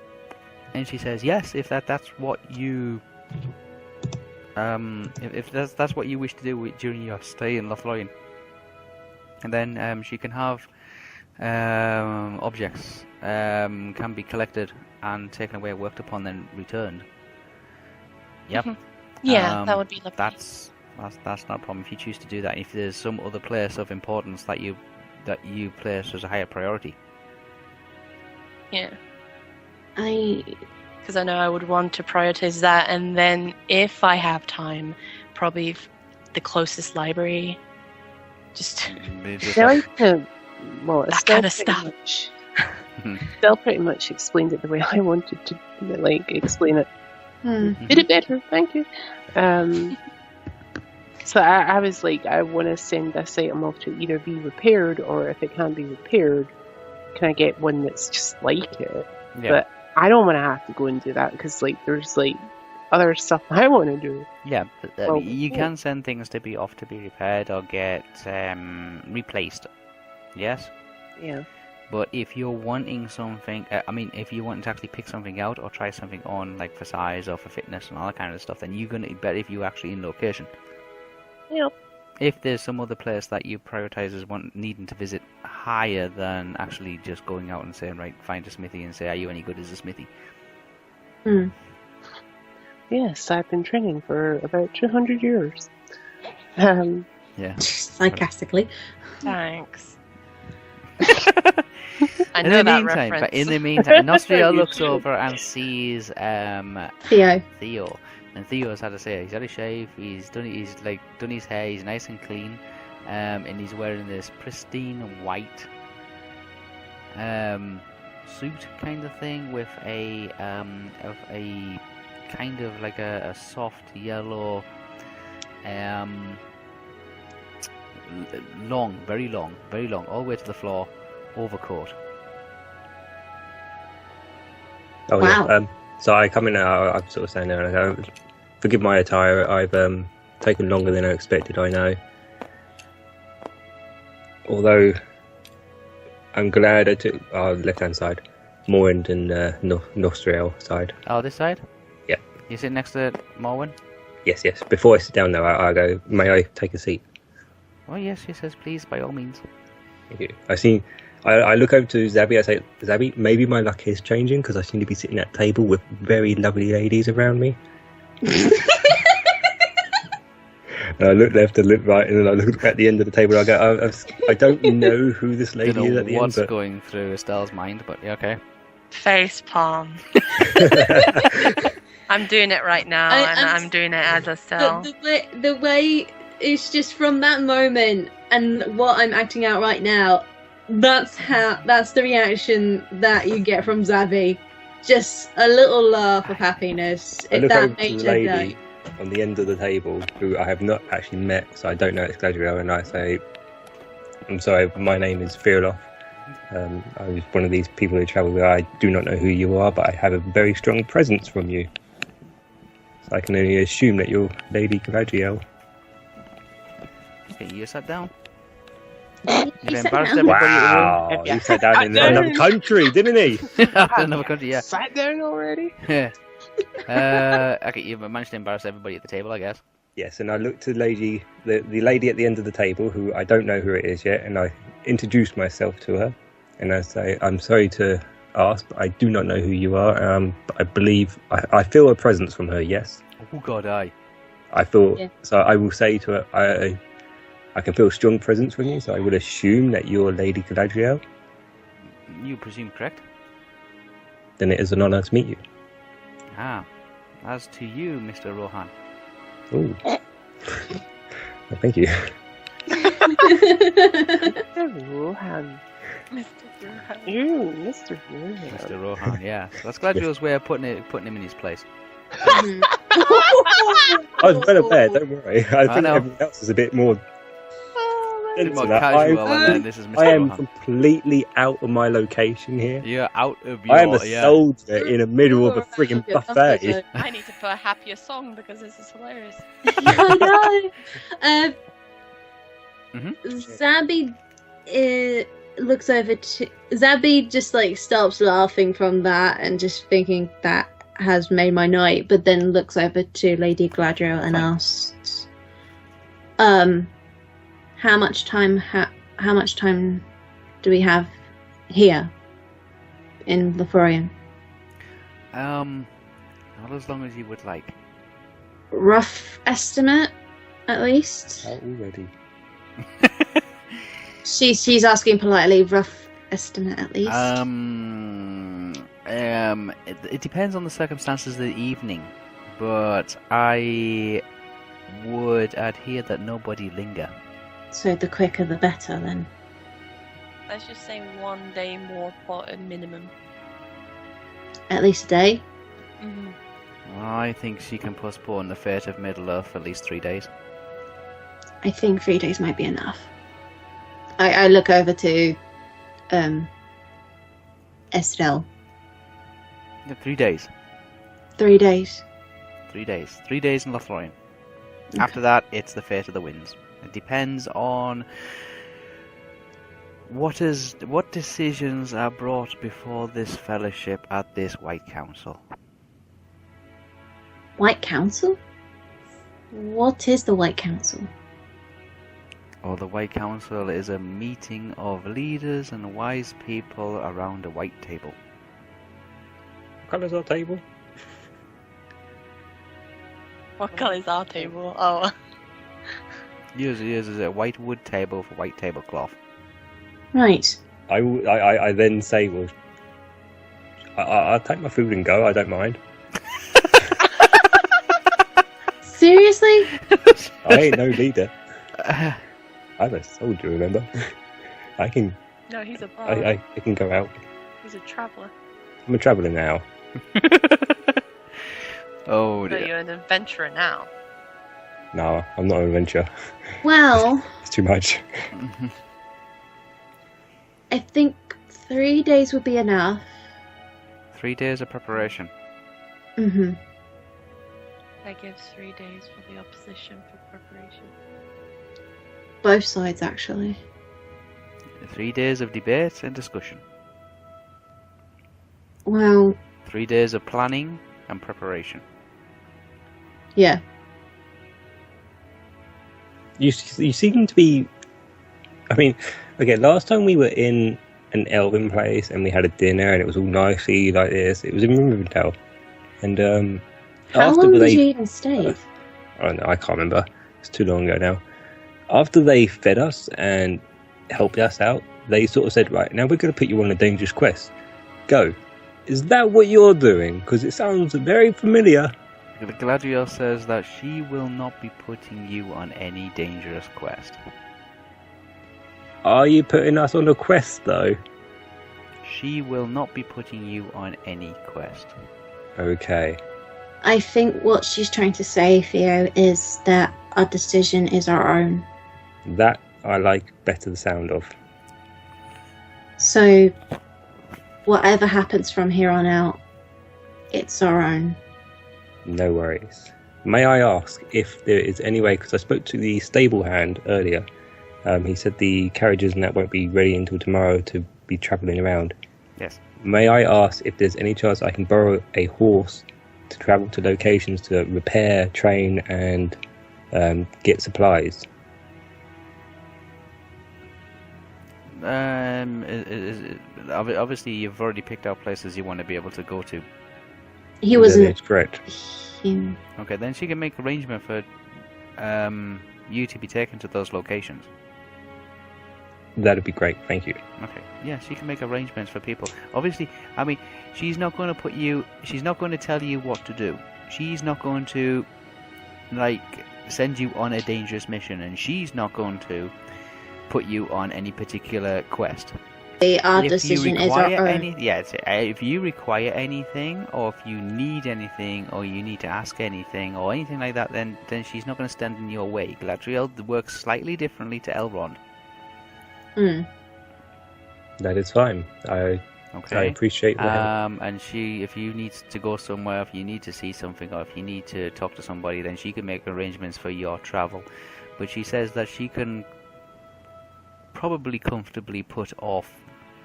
she says, yes, if that's what you if that's what you wish to do during your stay in Lothlorien. And then she can have objects can be collected and taken away, worked upon, then returned. Yep. Mm-hmm. Yeah, that would be lovely. That's not a problem if you choose to do that. If there's some other place of importance that you place as a higher priority. Yeah. Because I know I would want to prioritize that, and then if I have time, probably the closest library. Just that kind of stuff. Estelle pretty much explained it the way I wanted to explain it. Did it better, thank you. So I was like, I want to send this item off to either be repaired, or if it can't be repaired, can I get one that's just like it? Yeah. But I don't want to have to go and do that because there's other stuff I want to do. Yeah, but you can send things to be repaired or get replaced. Yes. Yeah. But if you're wanting something, if you want to actually pick something out or try something on, like for size or for fitness and all that kind of stuff, then you're going to better if you're actually in location. Yep. If there's some other place that you prioritize as needing to visit higher than actually just going out and saying, right, find a smithy and say, are you any good as a smithy? Hmm. Yes, I've been training for about 200 years. Yeah. Sarcastically. Thanks. I know that reference. But in the meantime, Nostriel looks over and sees Theo. And Theo's had to say, he's had a shave, he's done his hair, he's nice and clean, and he's wearing this pristine white suit kind of thing with a kind of like a soft yellow, very long, all the way to the floor overcoat. Oh wow. Yeah. So I come in now. I'm sort of saying there, and I go, forgive my attire. I've taken longer than I expected. I know. Although I'm glad I took our left-hand side more than Nostriel side. Oh, this side? Yeah. You sit next to Morwen? Yes. Before I sit down, though, I go, may I take a seat? Oh, yes, she says, please, by all means. Thank you. I look over to Zabi. I say, Zabi, maybe my luck is changing because I seem to be sitting at a table with very lovely ladies around me. And I look left and look right, and then I look at the end of the table. I go, I don't know who this lady is at the end. What's going through Estel's mind, but yeah, okay. Face palm. I'm doing it right now, and I'm doing it as Estel. The way it's just from that moment and what I'm acting out right now. That's the reaction that you get from Zabi. Just a little laugh of happiness. If that made you lady on the end of the table, who I have not actually met, so I don't know it's Galadrial, and I say, I'm sorry, my name is Fearloff. I was one of these people who travel where I do not know who you are, but I have a very strong presence from you. So I can only assume that you're Lady Galadrial. Okay, you sat down. He Wow, he sat down in another country, didn't he? Another country, yeah. Sat down already? Yeah. Okay, you've managed to embarrass everybody at the table, I guess. Yes, and I look to the lady at the end of the table, who I don't know who it is yet, and I introduce myself to her, and I say, I'm sorry to ask, but I do not know who you are, but I believe, I feel a presence from her, yes? Oh god, aye. I feel, yeah. So I will say to her, I can feel a strong presence from you, so I would assume that you're Lady Galadrial. You presume correct? Then it is an honour to meet you. Ah, as to you, Mr. Rohan. Ooh. Well, thank you. Mr. Rohan. Mr. Rohan. Mr. Rohan, yeah. That's Galadriel's way of putting him in his place. I was better there, don't worry. I think everyone else is a bit more... more casual, and then this is Mr. I am Rohan. Completely out of my location here. You're out of your... I am a soldier in the middle of a frigging buffet. I need to put a happier song because this is hilarious. I know. Mm-hmm. Zabi looks over to... Zabi just stops laughing from that and just thinking that has made my night, but then looks over to Lady Galadriel and asks, how much time do we have here in Lothlorien? Not as long as you would like. Rough estimate, at least. Already. She's asking politely. Rough estimate, at least. It depends on the circumstances of the evening, but I would adhere that nobody linger. So the quicker the better, then. Let's just say 1 day more for a minimum. At least a day? Mm-hmm. I think she can postpone the fate of Middle-earth for at least 3 days. I think 3 days might be enough. I look over to Estel. 3 days. 3 days. 3 days. 3 days in Lothlorien. Okay. After that, it's the fate of the winds. It depends on What decisions are brought before this fellowship at this White Council? White Council? What is the White Council? Oh, the White Council is a meeting of leaders and wise people around a white table. What colour is our table? What colour is our table? Oh. Yours is a white wood table for white tablecloth. Right. I then say, well, I'll take my food and go. I don't mind. Seriously? I ain't no leader. I was told you, remember? I can. No, he's a bard. I can go out. He's a traveller. I'm a traveller now. Oh So dear. you're an adventurer now. No, I'm not an adventurer. Well, It's too much. I think 3 days would be enough. 3 days of preparation. Mm-hmm. That gives 3 days for the opposition for preparation. Both sides, actually. 3 days of debate and discussion. Well, 3 days of planning and preparation. yeah. You seem to be. I mean, okay. Last time we were in an elven place and we had a dinner and it was all nicely like this. It was in Rivendell, and How after long did they, you even stay? I don't know. I can't remember. It's too long ago now. After they fed us and helped us out, they sort of said, "Right, now we're going to put you on a dangerous quest. Go." Is that what you're doing? Because it sounds very familiar. Galadrial says that she will not be putting you on any dangerous quest. Are you putting us on a quest, though? She will not be putting you on any quest. Okay. I think what she's trying to say, Theo, is that our decision is our own. That I like better the sound of. So, whatever happens from here on out, it's our own. No worries. May I ask if there is any way, because I spoke to the stable hand earlier, he said the carriages and that won't be ready until tomorrow to be travelling around. Yes. May I ask if there's any chance I can borrow a horse to travel to locations to repair, train, and get supplies? Obviously, you've already picked out places you want to be able to go to. He That wasn't. is correct. Okay, then she can make arrangement for you to be taken to those locations. That'd be great. Thank you. Okay, yeah, she can make arrangements for people. Obviously, I mean, she's not going to put you. She's not going to tell you what to do. She's not going to, like, send you on a dangerous mission, and she's not going to put you on any particular quest. Our decision is our own. If you require anything, or if you need anything, or you need to ask anything, or anything like that, then she's not going to stand in your way. Galadriel works slightly differently to Elrond. Mm. That is fine. I appreciate that. And she, if you need to go somewhere, if you need to see something, or if you need to talk to somebody, then she can make arrangements for your travel. But she says that she can probably comfortably put off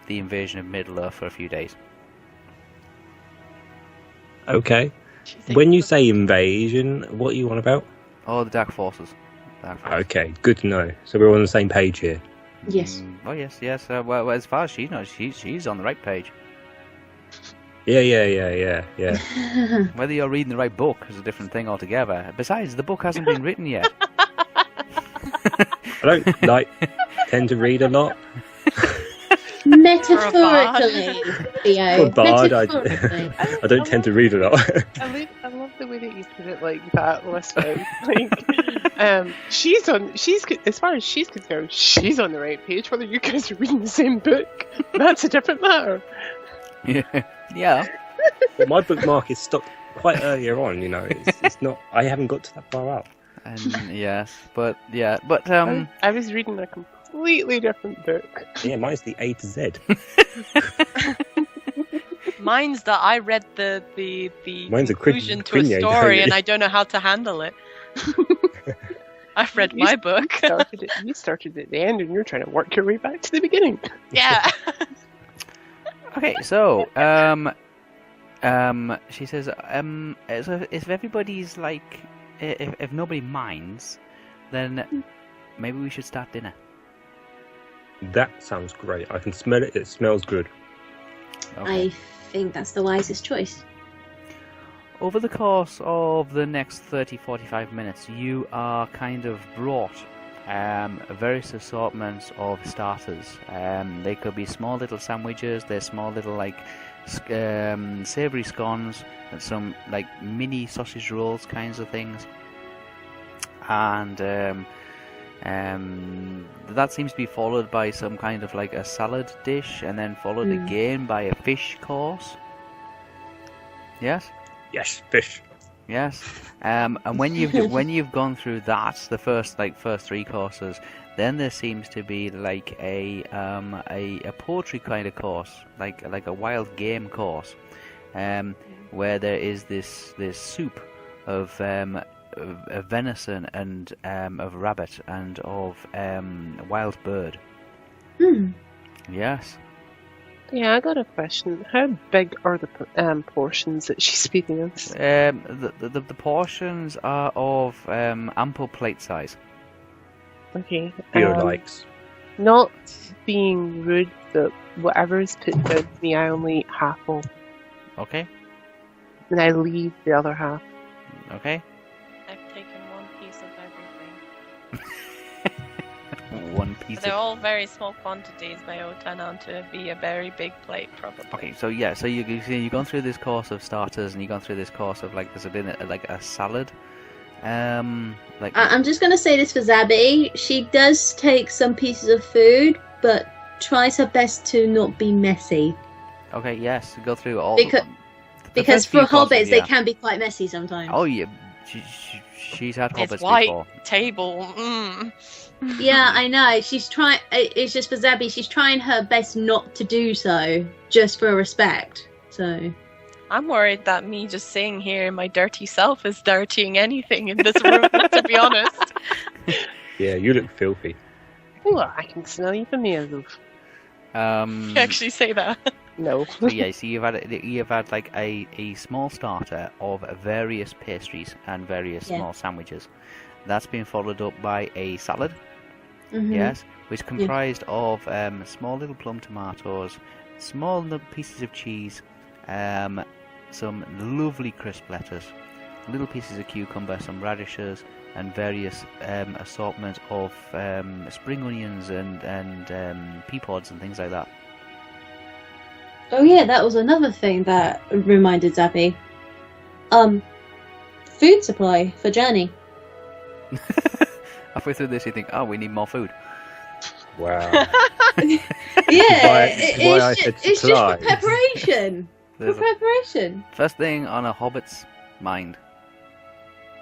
the invasion of Middle-earth for a few days. Okay. When you say invasion, what are you on about? Oh, the Dark Forces. Okay, good to know. So we're on the same page here. Yes. Oh, yes. Well, as far as she knows, she's on the right page. Yeah. Whether you're reading the right book is a different thing altogether. Besides, the book hasn't been written yet. I don't tend to read a lot. Metaphorically, Theo. For a bard, Metaphorically. I don't tend to read a lot. I love the way that you put it like that, Wispa. She's as far as she's concerned, she's on the right page. Whether you guys are reading the same book, that's a different matter. Yeah. Well, my bookmark is stopped quite earlier on. You know, it's not. I haven't got to that far out. Yes, but I was reading a completely different book. Yeah, mine's the A to Z. Mine's that I read the Mine's conclusion to a story and I don't know how to handle it. I've read my book. You started at the end and you're trying to work your way back to the beginning. Yeah. Okay, so she says, so if everybody's like, if nobody minds, then maybe we should start dinner. That sounds great. I can smell it. It smells good. Okay. I think that's the wisest choice. Over the course of the next 30-45 minutes, you are kind of brought various assortments of starters. They could be small little sandwiches, they're small little like savoury scones, and some like mini sausage rolls kinds of things. And that seems to be followed by some kind of like a salad dish, and then followed again by a fish course. Yes? Yes, fish. Yes. And when you've gone through that, the first three courses, then there seems to be like a poetry kind of course, like a wild game course, where there is this soup of venison and of rabbit and of wild bird. Yes. Yeah, I got a question. How big are the portions that she's feeding us? The portions are of ample plate size. Okay. Theo likes. Not being rude, but whatever is put down to me, I only eat half of. Okay. And I leave the other half. Okay. I've taken one piece of everything. One piece. They're all very small quantities. They all turn out to be a very big plate, probably. Okay, so yeah, so you've gone through this course of starters, and you've gone through this course of like there's been like a salad. I'm just gonna say this for Zabi. She does take some pieces of food, but tries her best to not be messy. Okay, yes, go through all. Because for hobbits, they can be quite messy sometimes. Oh yeah, she's had hobbits it's white before. Table. Yeah, I know. She's trying. It's just for Zabi. She's trying her best not to do so, just for respect. So. I'm worried that me just sitting here, my dirty self is dirtying anything in this room. To be honest. Yeah, you look filthy. Oh, I can smell you from here, though. You actually say that. No. So yeah, so you've had like a small starter of various pastries and various small sandwiches. That's been followed up by a salad. Yes, which comprised of small little plum tomatoes, small pieces of cheese, some lovely crisp lettuce, little pieces of cucumber, some radishes, and various assortment of spring onions and pea pods and things like that. Oh yeah, that was another thing that reminded Zabi. Food supply for journey. Halfway through this, you think, "Oh, we need more food." Wow. Yeah, it's just supply. for preparation. For preparation. First thing on a hobbit's mind.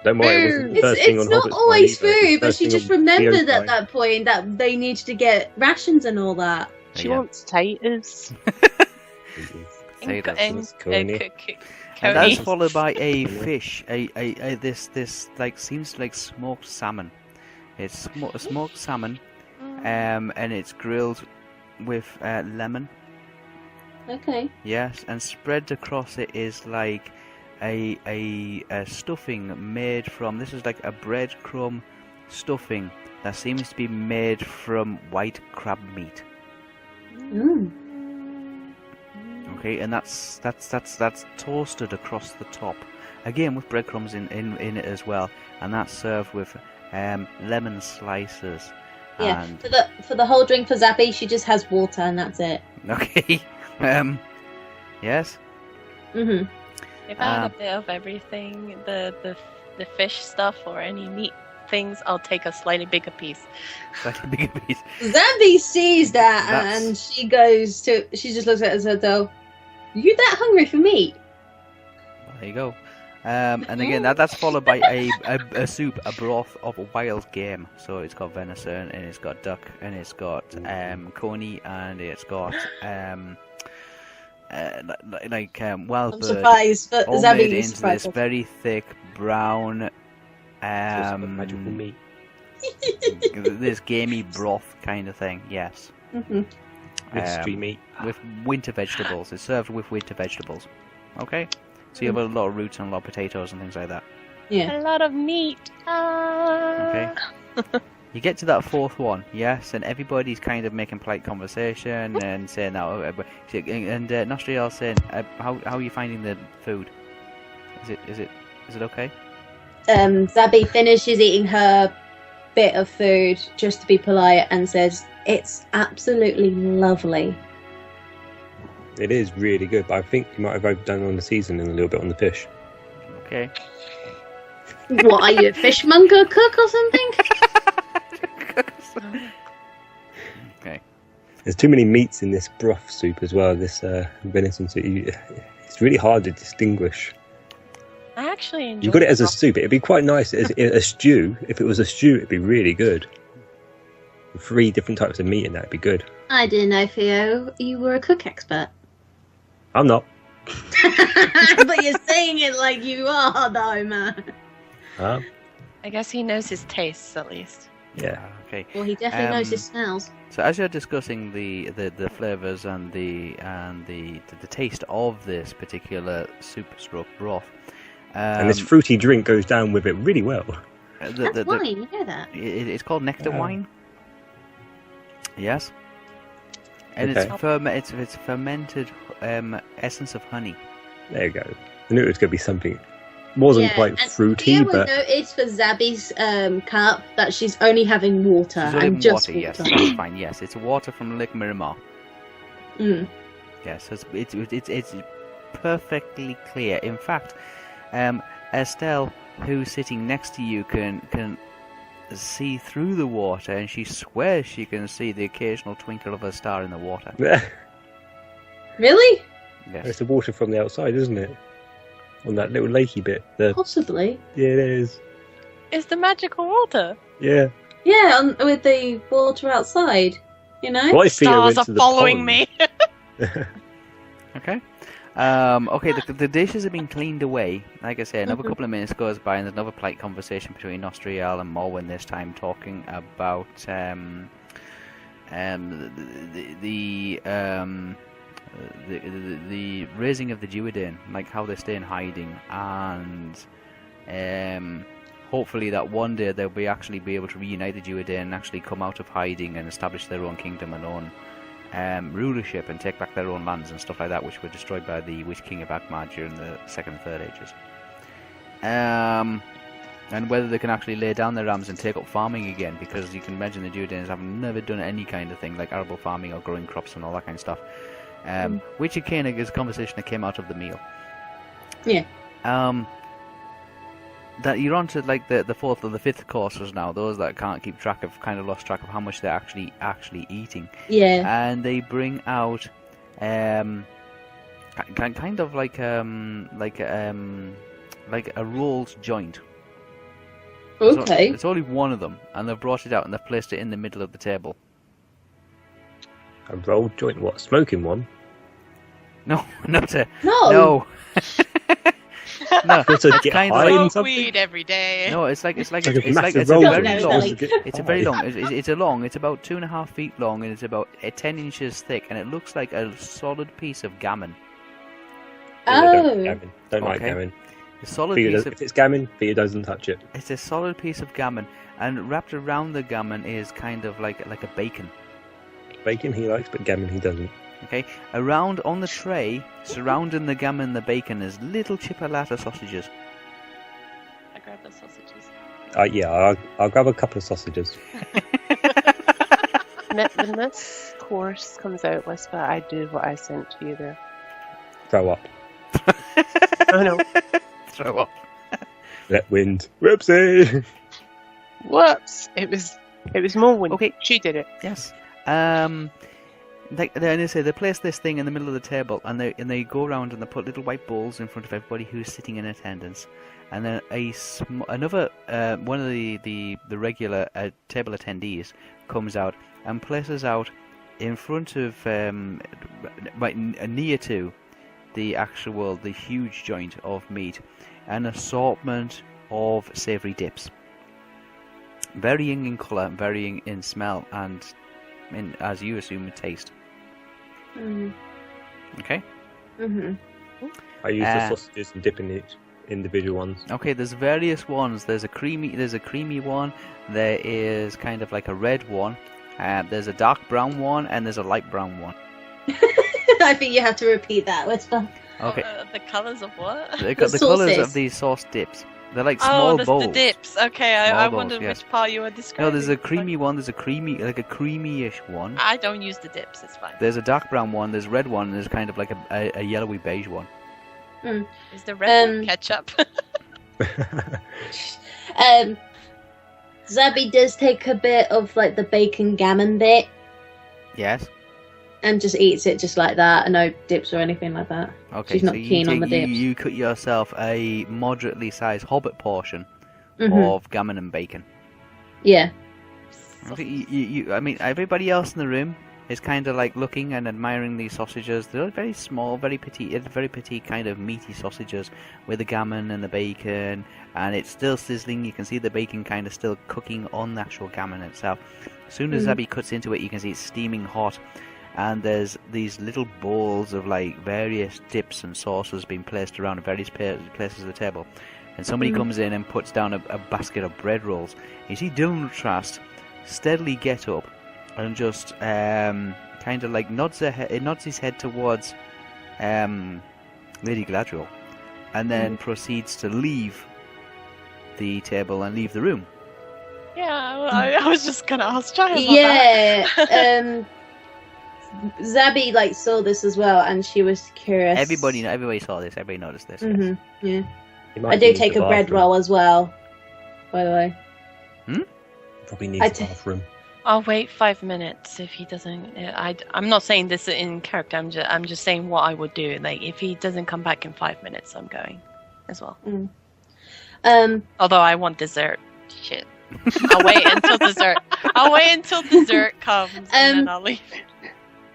Don't worry, it wasn't the first thing on It's not Hobbit's always mind either. It's food, the but first she thing just on remembered Theo's at mind. that point that they needed to get rations and all that. She wants taters. Say that. And Coney. And that's followed by a fish, this like seems like smoked salmon. It's smoked salmon, and it's grilled with lemon. Okay. Yes, and spread across it is like a stuffing made from. This is like a breadcrumb stuffing that seems to be made from white crab meat. Okay, and that's toasted across the top, again with breadcrumbs in it as well, and that's served with lemon slices. Yeah, And... for the whole drink for Zabi, she just has water and that's it. Okay. Yes. Mhm. If I had a bit of everything, the fish stuff or any meat things, I'll take a slightly bigger piece. Slightly bigger piece. Zabi sees that and she just looks at herself. You that hungry for meat? Well, there you go. And again, that's followed by a soup, a broth of wild game. So it's got venison, and it's got duck, and it's got coney, and it's got wild I'm bird. surprised, but all Zabi made is into surprised. this very thick brown. Magical meat. This gamey broth kind of thing. Yes. Mm-hmm. With stream meat. With winter vegetables. It's served with winter vegetables. Okay? So you have a lot of roots and a lot of potatoes and things like that. Yeah. A lot of meat. Okay. You get to that fourth one, yes, and everybody's kind of making polite conversation and saying that. And Nostriel's saying, "How are you finding the food? Is it okay?" Zabi finishes eating her bit of food just to be polite and says, "It's absolutely lovely." It is really good, but I think you might have overdone on the seasoning a little bit on the fish. Okay. What, are you a fishmonger cook or something? Okay. There's too many meats in this broth soup as well, this venison soup. It's really hard to distinguish. I actually enjoy. You got it as a soup. It'd be quite nice as a stew. If it was a stew, it'd be really good. 3 different types of meat in that would be good. I didn't know, Theo, you were a cook expert. I'm not. But you're saying it like you are, though, man. I guess he knows his tastes at least. Yeah. Okay. Well, he definitely knows his smells. So as you're discussing the flavors and the taste of this particular soup stroke broth, and this fruity drink goes down with it really well. That's wine, you know that. It's called nectar wine. Yes. And Okay. it's fermented essence of honey. There you go. I knew it was going to be something. Wasn't quite fruity, Theo but would notice for Zabi's cup that she's only having water She's only and just water. Yes, water. that's fine. Yes, it's water from Lake Miramar. Mm. Yes, it's perfectly clear. In fact, Estel, who's sitting next to you, can see through the water, and she swears she can see the occasional twinkle of a star in the water. Really? Yes. it's the water from the outside, isn't it? On that little lakey bit. Possibly. Yeah, it is. It's the magical water. Yeah. Yeah, with the water outside, you know? Well, I feel Stars went are to the following pond. me. Okay. Okay, the dishes have been cleaned away. Like I say, another couple of minutes goes by, and there's another polite conversation between Nostriel and Morwen this time, talking about the raising of the Duodane, like how they stay in hiding, and hopefully that one day they'll actually be able to reunite the Duodane and actually come out of hiding and establish their own kingdom and own rulership and take back their own lands and stuff like that, which were destroyed by the Witch King of Akmar during the Second and Third Ages. And whether they can actually lay down their arms and take up farming again, because you can imagine the Duodanes have never done any kind of thing like arable farming or growing crops and all that kind of stuff. Which again is a conversation that came out of the meal. Yeah. That you're on to like the fourth or the fifth courses now. Those that can't keep track of kind of lost track of how much they're actually eating. Yeah. And they bring out kind of like a rolled joint. Okay. It's only one of them, and they've brought it out and they've placed it in the middle of the table. A rolled joint, what? Smoking one? No, not a No. no. No, It's a get kind of high like- in Smoke something? weed every day. no, it's like It's like a massive a roll very joint. long. Zellie. It's a very long. It's about 2.5 feet long, and it's about 10 inches thick, and it looks like a solid piece of gammon. Don't like Okay. gammon. A solid Theo piece does, of. if it's gammon, Theo doesn't touch it. It's a solid piece of gammon, and wrapped around the gammon is kind of like a bacon. Bacon he likes, but gammon he doesn't. Okay, around on the tray, surrounding the gammon and the bacon, is little chipolata sausages. I grab the sausages. I'll grab a couple of sausages. When this course comes out, Wispa, I do what I sent to you there. Throw up. Oh no. Throw up. Let wind. Whoopsie! Whoops! It was Morwen. Okay. She did it. Yes. They say they place this thing in the middle of the table, and they go around and they put little white bowls in front of everybody who's sitting in attendance, and then another one of the regular table attendees comes out and places out in front of near to the huge joint of meat, an assortment of savoury dips. varying in colour, varying in smell, and as you assume, taste. Okay. I use the sausages and dip in each individual ones. Okay, there's various ones. There's a creamy one. There is kind of like a red one. There's a dark brown one, and there's a light brown one. I think you have to repeat that, Wispa. Okay. The colours of what? They got the colours of these sauce dips. They're like small bowls. The dips. Okay, I wondered which part you were describing. No, there's a creamy one. There's a creamy-ish one. I don't use the dips. It's fine. There's a dark brown one. There's a red one. And there's kind of like a yellowy beige one. Is the red one ketchup? Zabi does take a bit of like the bacon gammon bit. Yes. And just eats it just like that, and no dips or anything like that. Okay, she's not keen on the dips. You cut yourself a moderately sized Hobbit portion of gammon and bacon. Yeah. Okay, I mean, everybody else in the room is kind of like looking and admiring these sausages. They're very small, very petite kind of meaty sausages with the gammon and the bacon, and it's still sizzling. You can see the bacon kind of still cooking on the actual gammon itself. As soon as Zabi cuts into it, you can see it's steaming hot. And there's these little bowls of like various dips and sauces being placed around various places of the table. And somebody comes in and puts down a basket of bread rolls. You see Dúlintrast steadily get up and just kind of like nods his head towards Lady Galadrial, and then proceeds to leave the table and leave the room. Yeah, I was just gonna ask Jai about that. Zabi like saw this as well, and she was curious. Everybody saw this. Everybody noticed this. Yes. Yeah. I do take a bread roll as well, by the way. Probably needs the bathroom. I'll wait 5 minutes if he doesn't. I'm not saying this in character. I'm just saying what I would do. Like if he doesn't come back in 5 minutes, I'm going as well. Although I want dessert. Shit. I'll wait until dessert. I'll wait until dessert comes and then I'll leave.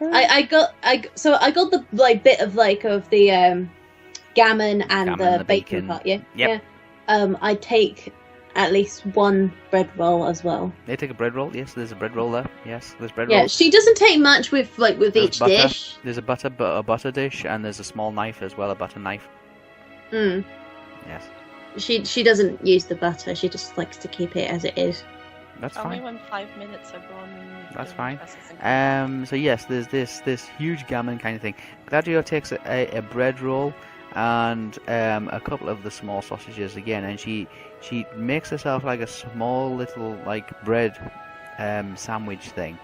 I got the like bit of like of the gammon and the bacon part. Yeah. Yep. Yeah. I take at least one bread roll as well. They take a bread roll. Yes, there's a bread roll there. Yes, there's bread rolls. Yeah, she doesn't take much with each butter. dish. There's a butter dish, and there's a small knife as well, a butter knife. Yes. She doesn't use the butter. She just likes to keep it as it is. That's fine. Only when 5 minutes are gone. That's fine. So yes, there's this huge gammon kind of thing. Galadrial takes a bread roll and a couple of the small sausages again, and she makes herself like a small little like bread sandwich thing,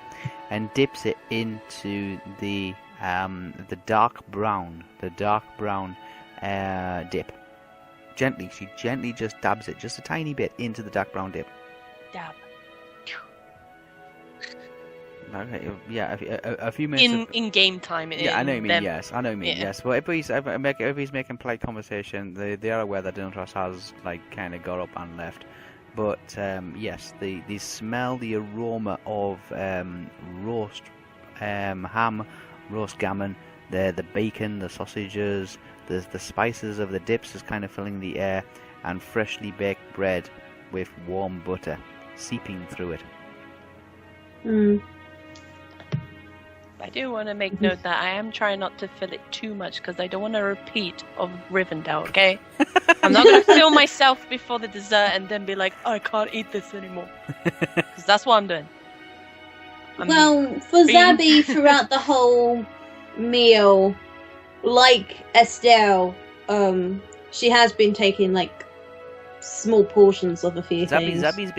and dips it into the dark brown dip. She gently just dabs it just a tiny bit into the dark brown dip. Dab. Okay, yeah, a few minutes in game time. Yeah, I know you mean. Yes, I know you mean. Yes, well, everybody's making polite conversation. They are aware that Dúlintrast has like kind of got up and left, but yes, they smell the aroma of roast ham, roast gammon, the bacon, the sausages, the spices of the dips is kind of filling the air, and freshly baked bread with warm butter seeping through it. I do want to make note that I am trying not to fill it too much because I don't want to repeat of Rivendell, okay? I'm not going to fill myself before the dessert and then be like, oh, I can't eat this anymore. Because that's what I'm doing. For Zabi, throughout the whole meal, like Estel, she has been taking like small portions of a few things. Zabi's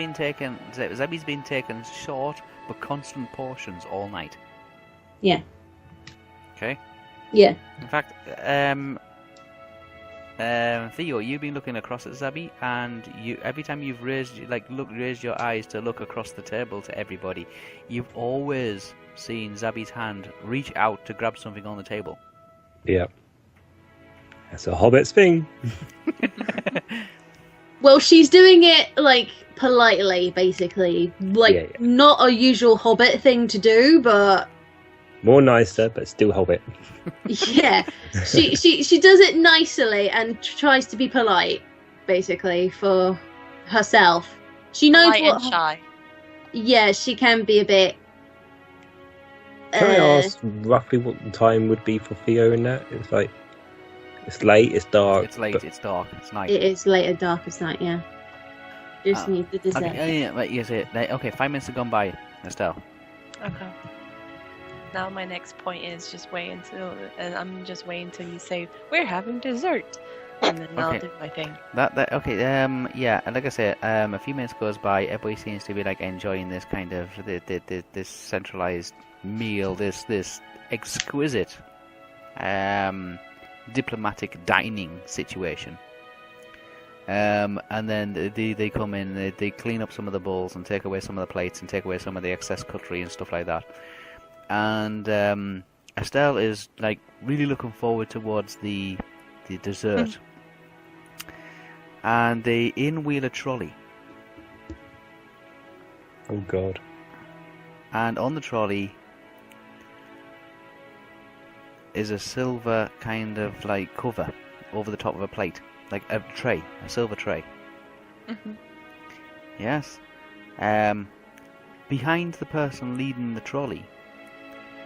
been taken short but constant portions all night. Yeah. Okay. Yeah. In fact, Theo, you've been looking across at Zabi, and every time you've raised your eyes to look across the table to everybody, you've always seen Zabi's hand reach out to grab something on the table. Yeah. That's a Hobbit's thing. Well, she's doing it like politely, basically, like not a usual Hobbit thing to do, but. More nicer, but still Hobbit. Yeah, she does it nicely and tries to be polite, basically, for herself. She knows Light what. and shy. Yeah, she can be a bit. Can I ask roughly what the time would be for Theo in that? It's like it's late, it's dark. It's late, it's dark, it's night. It is late and dark as night. Yeah. Just need the dessert. Okay, yeah, right, yes, okay, 5 minutes have gone by, Estel. Okay. Now my next point is just wait until, and I'm just waiting until you say we're having dessert, and then I'll do my thing. Okay, yeah, and like I said, a few minutes goes by. Everybody seems to be like enjoying this kind of this centralized meal, this exquisite diplomatic dining situation. And then they come in, they clean up some of the bowls and take away some of the plates and take away some of the excess cutlery and stuff like that. And Estel is like really looking forward towards the dessert. And they in-wheel a trolley. Oh God. And on the trolley is a silver kind of like cover over the top of a plate. Like a tray, a silver tray. Mm-hmm. Yes. Behind the person leading the trolley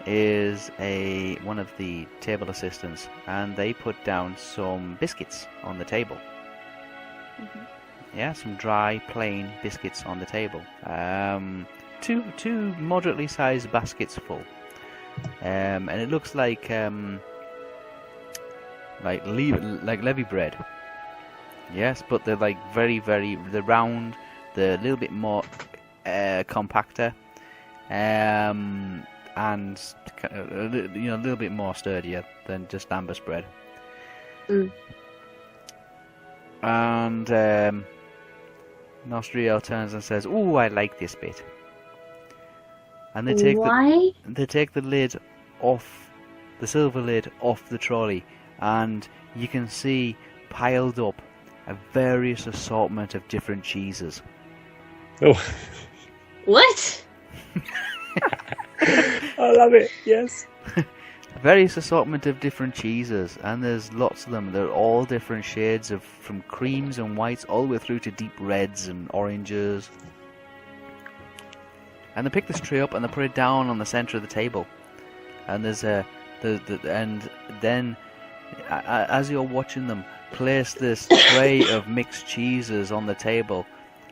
is one of the table assistants, and they put down some biscuits on the table. Mm-hmm. Yeah, some dry, plain biscuits on the table. Two moderately sized baskets full. And it looks like levy bread. Yes, but they're like very, they're round, they're a little bit more compactor, and a little bit more sturdier than just ambush bread. And Nostriel turns and says, "Ooh, I like this bit." And they take the lid off, the silver lid off the trolley, and you can see piled up a various assortment of different cheeses. Oh. What? I love it, yes. Various assortment of different cheeses, and there's lots of them. They're all different shades from creams and whites all the way through to deep reds and oranges. And they pick this tray up and they put it down on the center of the table. And there's and then as you're watching them place this tray of mixed cheeses on the table,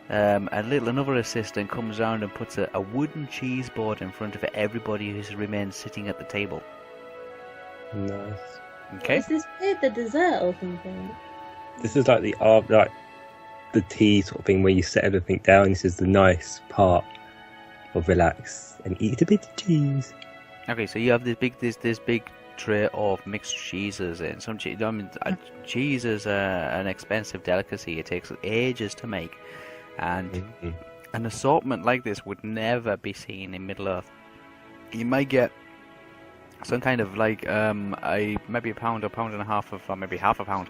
another assistant comes around and puts a wooden cheese board in front of everybody who's remained sitting at the table. Nice. Okay. Is this the dessert or something? This is like the tea sort of thing where you set everything down. This is the nice part of relax and eat a bit of cheese. Okay, so you have this big tray of mixed cheeses in. Cheese is an expensive delicacy. It takes ages to make, and an assortment like this would never be seen in Middle Earth. You might get some kind of like maybe a pound or pound and a half or maybe half a pound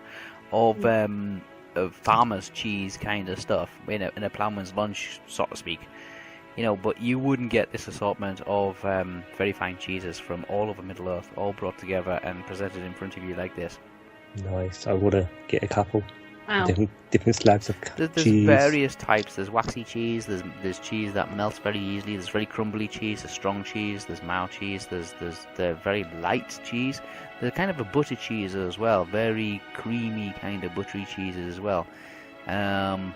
of farmer's cheese kind of stuff in a ploughman's lunch, so to speak. But you wouldn't get this assortment of very fine cheeses from all over Middle Earth, all brought together and presented in front of you like this. Nice. I want to get a couple. Wow. Different slabs of there's cheese. There's various types. There's waxy cheese. There's cheese that melts very easily. There's very crumbly cheese. There's strong cheese. There's mild cheese. There's the very light cheese. There's kind of a butter cheese as well. Very creamy kind of buttery cheeses as well. And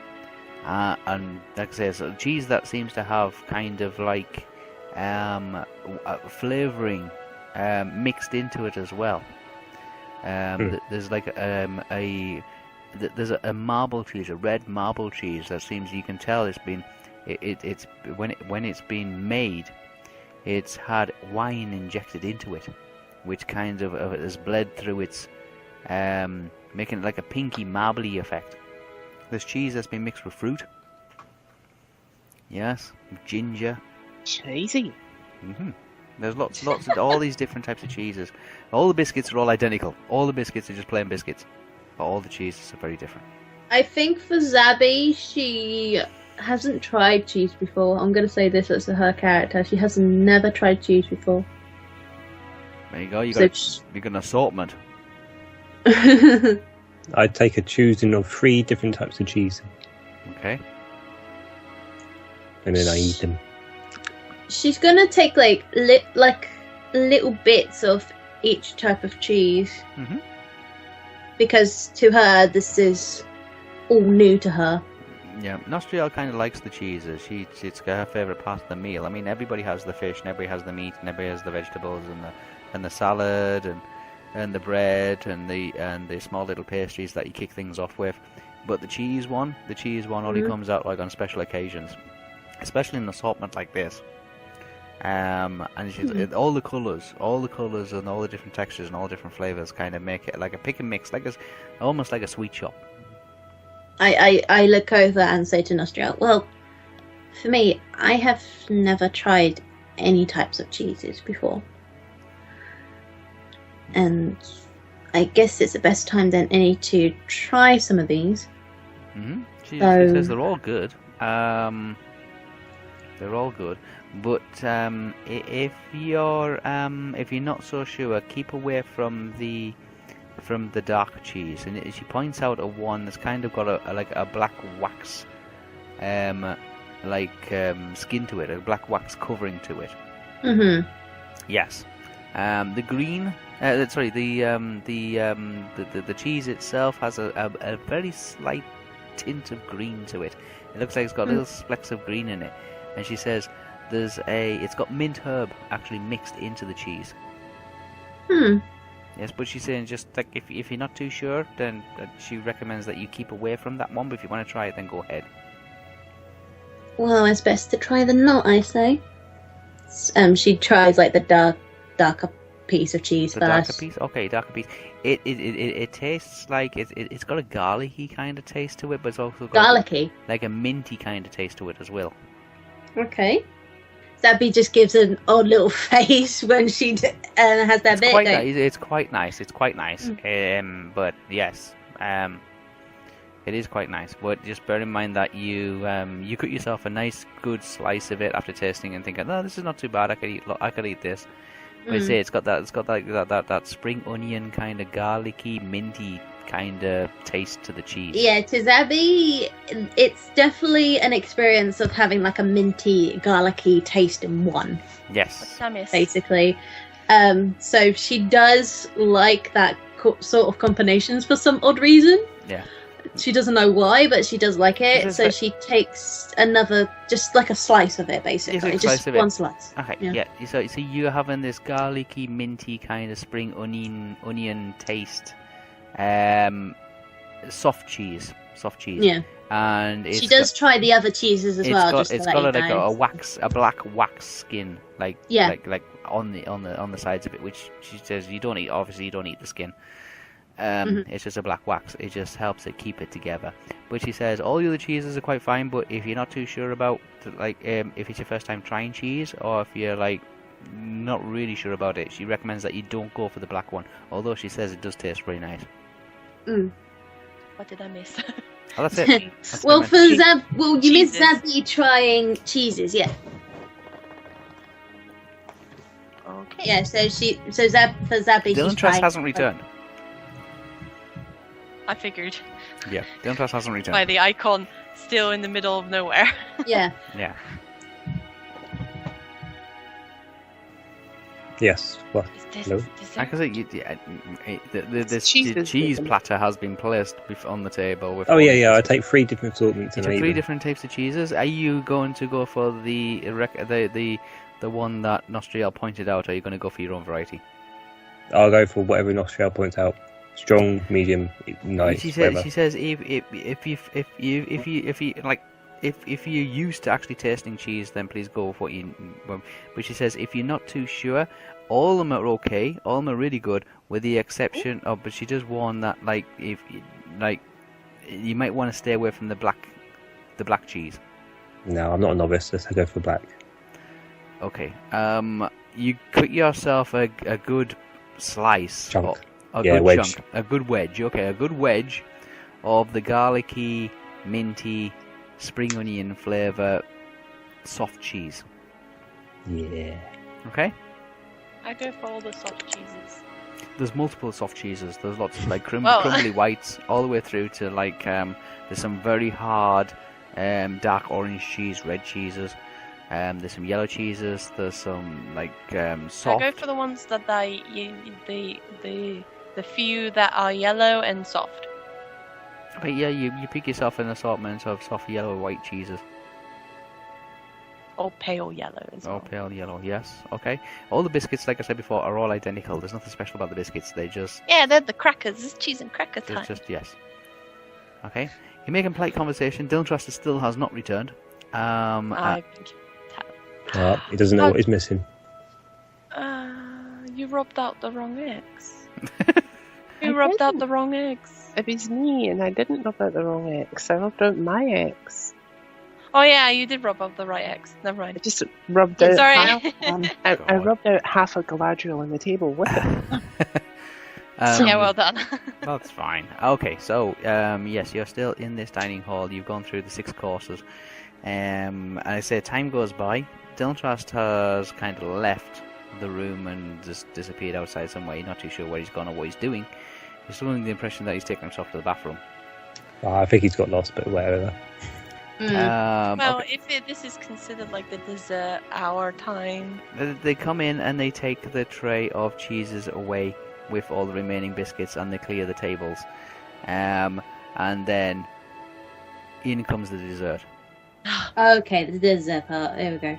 like I say, it's a cheese that seems to have kind of like flavouring mixed into it as well. There's like there's a marble cheese, a red marble cheese that seems, you can tell it's been when it's been made, it's had wine injected into it, which kind of has bled through its making it like a pinky marbly effect. There's cheese that's been mixed with fruit. Yes, ginger. Cheesy. There's lots of all these different types of cheeses. All the biscuits are all identical. All the biscuits are just plain biscuits. But all the cheeses are very different. I think for Zabi, she hasn't tried cheese before. I'm going to say this as her character. She has never tried cheese before. There you go. You got an assortment. I'd take a choosing of 3 different types of cheese. Okay. and then I eat them. She's gonna take like little bits of each type of cheese, because to her this is all new to her. Yeah, Nostriel kind of likes the cheeses. It's her favourite part of the meal. I mean, everybody has the fish, and everybody has the meat, and everybody has the vegetables, and the salad, and the bread, and the small little pastries that you kick things off with. But the cheese one only comes out like on special occasions, especially in an assortment like this. And all the colours, and all the different textures and all the different flavours kind of make it like a pick and mix, almost like a sweet shop. I look over and say to Nostriel, well, for me, I have never tried any types of cheeses before. And I guess it's the best time than any to try some of these. She says they're all good. They're all good. But if you're not so sure, keep away from the dark cheese. And she points out a one that's kind of got a black wax, skin to it, a black wax covering to it. Yes. The green. The cheese itself has a very slight tint of green to it. It looks like it's got little splecks of green in it. And she says it's got mint herb actually mixed into the cheese. Yes, but she's saying just like if you're not too sure, then she recommends that you keep away from that one. But if you want to try it, then go ahead. Well, it's best to try than not, I say. She tries like the darker piece of cheese first. Darker piece? Okay, darker piece. It tastes like it's got a garlicky kind of taste to it, but it's also got garlicky, like a minty kind of taste to it as well. Okay. Zabi just gives an odd little face when she has that bit. It's quite nice. It's quite nice. But yes, it is quite nice. But just bear in mind that you cut yourself a nice good slice of it after tasting and thinking, no, this is not too bad. I could eat this. I say it's got that spring onion kind of garlicky, minty kind of taste to the cheese. Yeah, to Zabi, it's definitely an experience of having like a minty, garlicky taste in one. Yes, basically. So she does like that sort of combinations for some odd reason. Yeah. She doesn't know why, but she does like it. So she takes another, just like a slice of it, basically. Just one slice. Okay, yeah. So you're having this garlicky, minty kind of spring onion taste. Soft cheese. Yeah. And she does try the other cheeses as well. It's got a black wax skin, like on the sides of it, which she says you don't eat. Obviously, you don't eat the skin. It's just a black wax. It just helps it keep it together. But she says all the other cheeses are quite fine. But if you're not too sure about if it's your first time trying cheese, or if you're not really sure about it, she recommends that you don't go for the black one. Although she says it does taste very nice. What did I miss? Oh, that's it. You missed Zabi trying cheeses, yeah. Okay. Yeah, for Zabi, Dúlintrast hasn't returned. I figured. Yeah, Dúlintrast hasn't returned. By the icon still in the middle of nowhere. Yeah. Yeah. Yes. What? Hello? I can say the cheese platter has been placed on the table. With I take 3 different assortments. You took 3 different types of cheeses. Are you going to go for the one that Nostriel pointed out? Or are you going to go for your own variety? I'll go for whatever Nostriel points out. Strong, medium, nice. She says if you're used to actually tasting cheese, then please go with what you. But she says if you're not too sure, all of them are okay. All of them are really good, with the exception of. But she does warn that if you might want to stay away from the black cheese. No, I'm not a novice. Let's go for black. Okay. You cut yourself a good slice. Chunk. Wedge. A good wedge. Okay, a good wedge of the garlicky, minty, spring onion flavour soft cheese. Yeah. Okay. I go for all the soft cheeses. There's multiple soft cheeses. There's lots of crumbly whites all the way through to there's some very hard dark orange cheese, red cheeses. There's some yellow cheeses. There's some soft. I go for the ones that the few that are yellow and soft. But yeah, you pick yourself an assortment of soft yellow or white cheeses. Or pale yellow as well. Or pale yellow, yes. Okay. All the biscuits, like I said before, are all identical. There's nothing special about the biscuits. They just... Yeah, they're the crackers. It's cheese and cracker time. It's just, yes. Okay. You're making polite conversation. Dúlintrast still has not returned. I think he doesn't know what he's missing. you rubbed out the wrong eggs. You rubbed out the wrong eggs. It was me, and I didn't rub out the wrong eggs. I rubbed out my eggs. Oh yeah, you did rub out the right eggs. Never mind. I just rubbed out. Sorry. I rubbed out half a Galadrial on the table with it. Yeah, well done. That's fine. Okay, so yes, you're still in this dining hall. You've gone through the 6 courses, and I say time goes by. Dúlintrast has kind of left the room and just disappeared outside somewhere. You're not too sure where he's gone or what he's doing. You're still under the impression that he's taken himself to the bathroom. I think he's got lost, but wherever. Well, okay. if this is considered like the dessert hour time. They come in and they take the tray of cheeses away with all the remaining biscuits, and they clear the tables. And then in comes the dessert. Okay, the dessert part. There we go.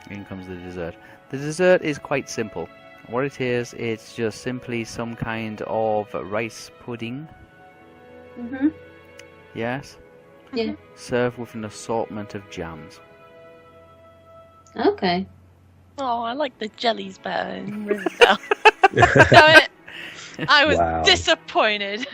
In comes the dessert. The dessert is quite simple. What it is, it's just simply some kind of rice pudding. Mhm. Yes? Yeah. Served with an assortment of jams. Okay. Oh, I like the jellies better in Rivendell. Damn it! I was disappointed.